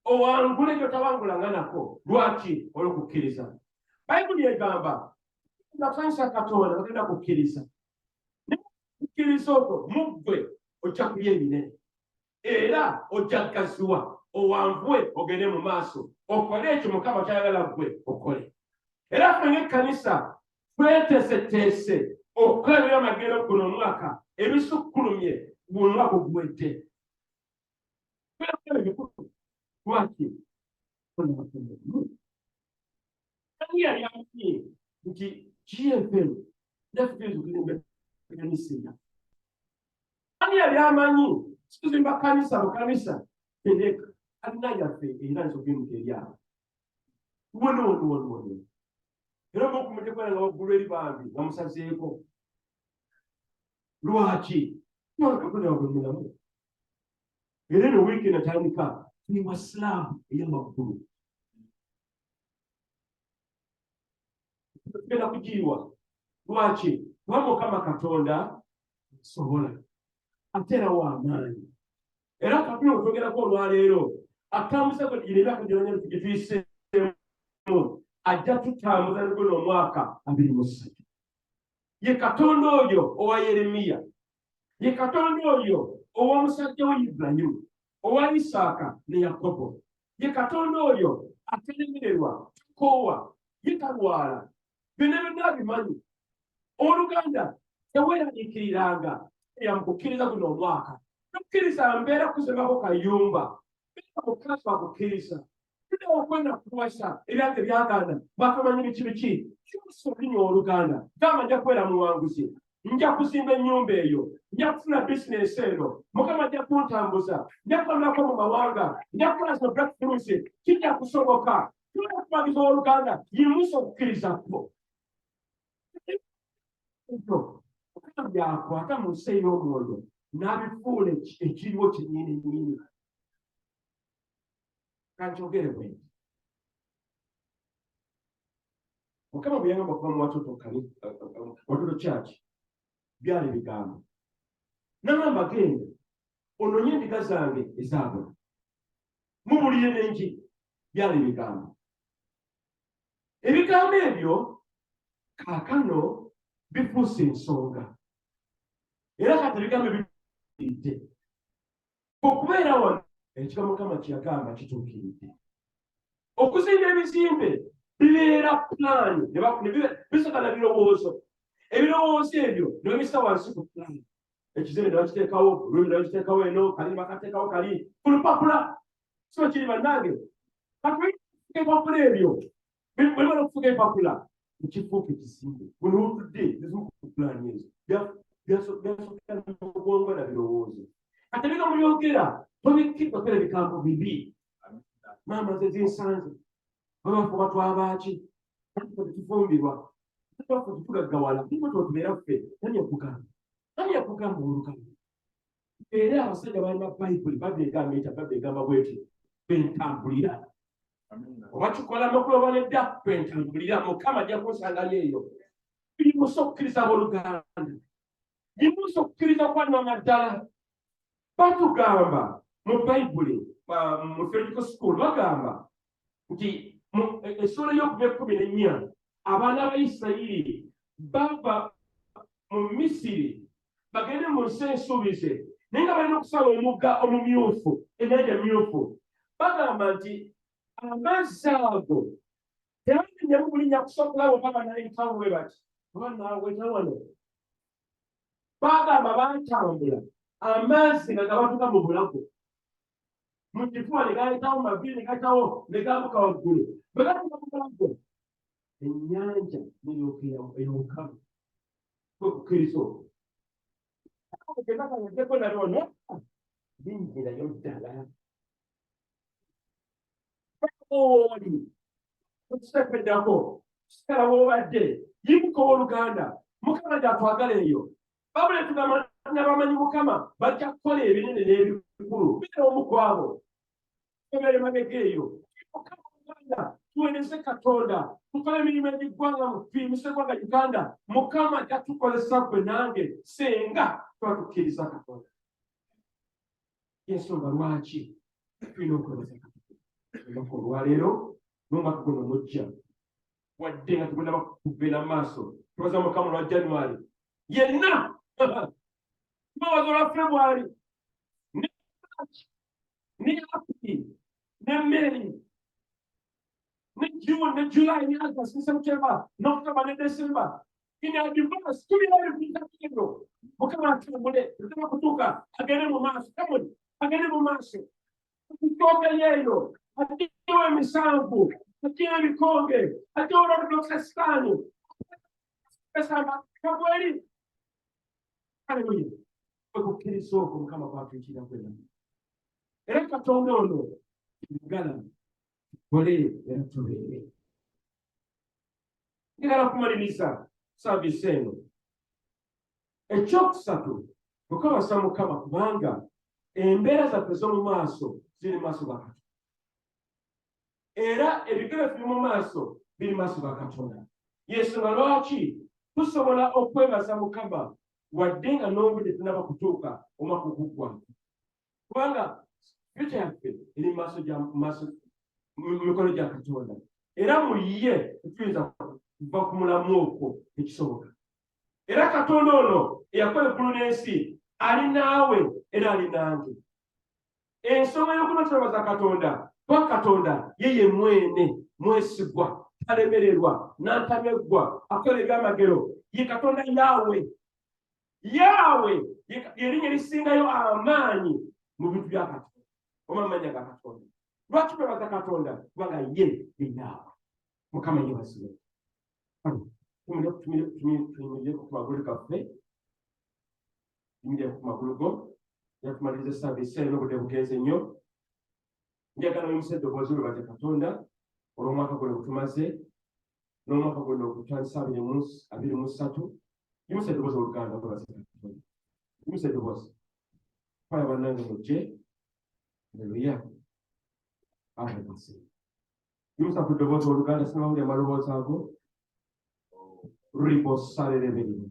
C: owangule gy'otawangulanga nako. Lwaki? Olw'okukkiriza. Bayibuli egamba nakusanyusa Katonda bagenda kukkiriza. Kukkiriza okwo muggwe ojja kulya ebinene era ojja kugaziwa, owanvuwe ogende mu maaso okole ekyo Mukama kyayagala ggwe okole. Era ffe ng'ekkanisa tweteeseteese okukola ebyamagero guno omwaka ebisukkulumye guno omwaka oguwedde. Lwaki? Ani yali amanyi nti GFM naffe tuzimba kanisa? Ani yali amanyi tuzimba kanisa mu kanisa? alina yaffe era nsogemuka eryabo wono era mukumutekuera nga waggulu eri bambi nga musazeeko lwaki katonda wakuminamu era eno wiiki natandika tuli wasilaamu ey'amaggulu tugenda kugiyiwa lwaki kuba Mukama Katonda sobola ate era w'amaanyi era katonda otwogerako olwaleero atambuza emyaka gyonna gyetuyiseemu ajja tutambuza niguno omwaka 23 ye Katonda oyo owa Yeremiya ye Katonda oyo ow'omusajja we Ibulayimu owa Isaaka ne Yakobo ye Katonda oyo atelemererwa tukoowa ye talwala byonna byonna bimanyi oluganda teweeraliikiriranga yamukukkiriza guno omwaka tukkiriza mbeera kuzibako kayumba beera mukazi akukkiriza tuna okwenda kuwasa ebyange byaganda bakamanyi biki kimusolinnya oluganda gamba nja kubeera muwanguzi nja kuzimba ennyumba eyo nja kufuna bizinesi eno Mukama ajja kuntambuza nja kulamulako mu mawanga nja kukola zino breakthroughs kijja kusoboka tuna okubagiza oluganda yimusa okukkirizapo byakwata mu nsi ey'omwoyo n'abifuula ekiriwo kinyiininyini kankyogere bwe nti Mukama bwe yagamba okuva mu watoto kyaki byali bigambo n'agamba genda ononye endiga zange ezaabula mubulire n'enjiri byali bigambo ebigambo ebyo kaakano bifuuse ensonga era kati ebigambo bituukiridde okubeera wano ekigambo Mukama kye yagamba kituukiridde okuzimba ebizimbe bibeera pulaani bisakana birowoozo ebirowoozo ebyo ne babissa wansi ku pulaani ekizimbe ne bakiteekawo olulimi ne bakiteekawo eno kali ne bakateekawo kali ku lupapula so kiri bannange katufuka ebipapula ebyo bwebala okufuka ebipapula ekifuuka ekizimbe buno wutudde bizimu ku pulaani ezo byasokera n'obwongo na birowoozo ate bigambo byogera tobikkirwa kera bigambo bibi maama ze zinsanze babafu batwabaaki tetufumbirwa bafu tetugaggawala niko tubeera ffe ani yakugamba olugamba era abasajja balina bayibuli babegamba bwetyo bentambulira oba kikola nokuloba nedda bentambulira Mukama ajja kunsangayo eyo bimusa okukkiriza abooluganda bimusa okukkiriza kwanama ddala batugamba mu bayibuli mu theological school bagamba nti essula y'okuva 14 abaana ba Isirayiri bava mu Misiri bagende mu nsi ensuubize naye nga balina okusala omugga omumyufu ennyanja myufu bagamba nti amazzi ago tebalinyamu bulinnya kusobola oba nayitawo bwe bati oba naaweta wano bagamba batambula amazzi nga gabatuka mu bulago mu kifuba ne gayitawo mabiri ne gatawo ne gabuka waggulu bwe gatuka mu bulago ennyanja neyokamu okukkiriza ogendakanyageko nalyono binjirayo ddala oli okisepeddako kisikala woobadde yimuka owooluganda Mukama gyatwagala eyo babule tugamba nabamanyi Mukama bajja kukola ebinene n'ebikulu bira omukwabo ebeere mabega eyo Mukama Uganda tuweereze Katonda tukole emirimu egiggwanga tuyimise eggwanga Uganda Mukama ajja tukozesa gwe nange senga tuba tukkiriza Katonda yensonga lwaki tulina okukozesa Katonda olwaleero n'omwaka guno mujja wadde nga tugenda bakubbeera mu maaso tubaza Mukama olwa January yenna tubawaza olwa February ne March ne April ne May ne June ne July ne August ne September ne October ne December in advance tulina ebintu Mukama atambule tutema kutuuka agende mu maaso kamuli agende mu maaso tutoke yeeyo atiwe emisanvu atiwe ebikonge atiwe olwoludokesitaani esamba kabweri haleluya okukkiriza okwo Mukama kwatwikira kwena era Katonda ono Luganda tukole era tubeere. Njagala kumaliriza saavisi eno. Ekyokusatu tukabasa Mukama kubanga embeera zaffe z'omu maaso ziri maaso ga Katonda. Era ebigere biri mu maaso biri maaso ga Katonda. Y'ensonga lwaki tusobola okwebaza Mukama wadde nga n'obudde tunaba kutuuka omwaka oguggwa. Kubanga future yaffe eri mu mikono gya Katonda. Era mu ye tuyinza kuva ku mulamu okwo ekisoboka. Era Katonda ono eyakola eggulu n'ensi ali naawe era ali nange. Ensonga y'okuba twebaza Katonda kuba Katonda ye mwene mwesigwa, talemererwa, n'antameggwa, akola ebyamagero. Ye Katonda Yaawe y'erinnya erisingayo amaanyi mu bintu bya Katonda, omamanya ga Katonda. Lwaki twebaza Katonda? Kubanga ye Yaawe. Mukama yeebazibwe. Tumire ku magulu gaffe, tumire ku magulu go, yatumaliriza saavisi eno obudde bugenze nnyo. Njagala oyimusa eddoboozi webaze Katonda olw'omwaka guno gutumaze n'omwaka guno ogutandisa 2023. Yimusa eddoboozi Oluganda webaze Katonda. Yimusa eddoboozi. Kwaya bannange mujje. Haleluya. Abasi. Yimusa ku ddoboozi Oluganda sinabawulira amaloboozi ago. Ribo salere beri.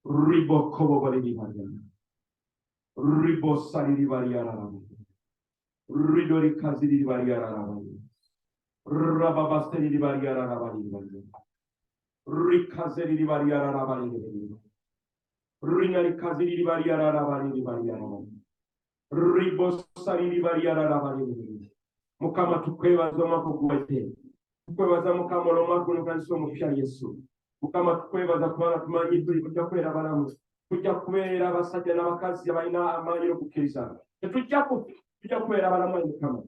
C: Ribo kobo bali bariana. Ribo saliri bariana. Ridori kaziri bariana rabani. Rababasteri bariana rabani bari. Rikazeri bariana rabani bari. Rinari kaziri bariana rabani bariana. Ribo saliri bariana rabani bari. Mukama tukwebaza omwaka ogw'ete. Tukwebaza Mukama olw'omwaka guno kanisa omupya Yesu. Mukama tukwebaza kubanga tumanyi tujja kubeera balamu. Tujja kubeera abasajja n'abakazi abalina amaanyi n'okukkiriza. Tujja kubeera balamu ayi Mukama.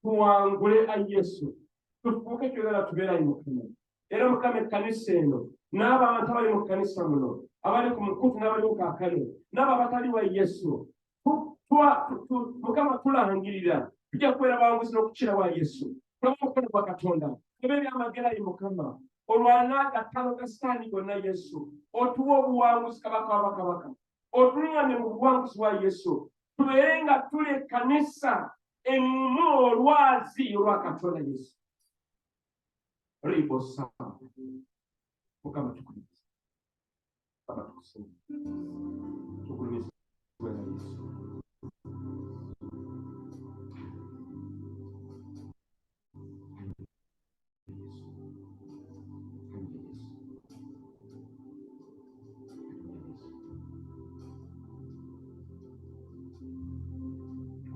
C: Tuwangule ayi Yesu. Tufuuke kyogera tubeera ayi Mukama. Era Mukama ekkanisa eno n'abantu abali mu kkanisa muno abali ku mukutu n'abali mu kaakano n'abo abatali wa Yesu. Mukama tulangirira tujja kubeera bawanguzi n'okukira wa Yesu. Kulaba omukono gwa Katonda. Ebe byamagera ayi Mukama. Olwana agatalo ga Sitaani gonna Yesu. Otuwa obuwanguzi kabaka w'abakabaka. Otulingane mu buwanguzi bwa Yesu. Tubeere nga tuli ekkanisa emu olwazi olwa Katonda Yesu. Ribo sama. Mukama tukuliza. Mukama tukusiima. Tukuliza Yesu.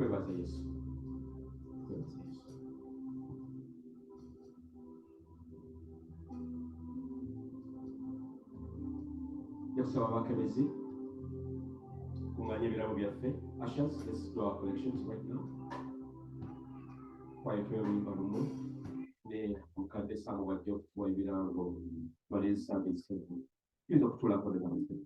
C: Twebaza Yesu. Yakusaba abakebezi kunganya ebirabo byaffe. Ushers, let's do our collections right now. Kwaitwe oluyimba lumu ne mukadde sanga wajja okutuwa ebirango malezi saavisi eno. Tuyinza okutulako ne bamwe.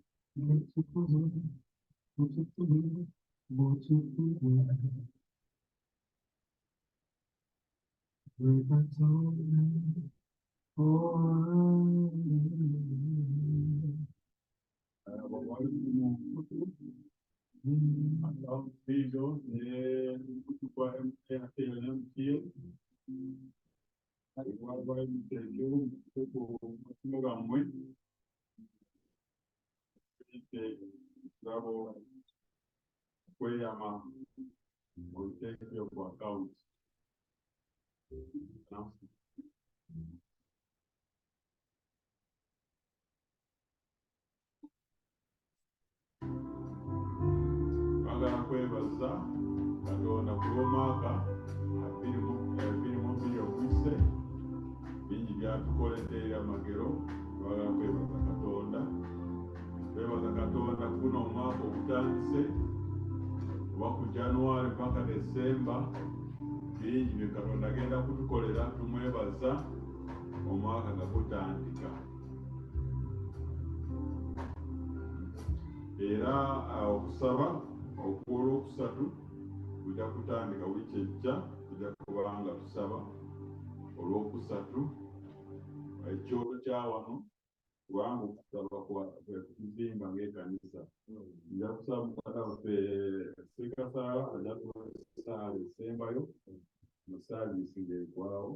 B: Kwebaza Katonda kulw'omwaka 2022 ogwise bingi byatukoledde amagero. Twagala kwebaza Katonda. Kwebaza Katonda kuno omwaka ogutandise kuva ku January mpaka December. Bingi bye Katonda agenda kutukolera, tumwebaza omwaka nga gutandika. Era okusaba okwolwokusatu tujja kutandika wiiki ejja tujja kubanga tusaba olwokusatu ekyoto kya wano kubanga okusaba kuzimba ng'ekanisa nja kusaba mukadde waffe sekasaala ajja kusaala esembayo mu saavisi ng'egwawo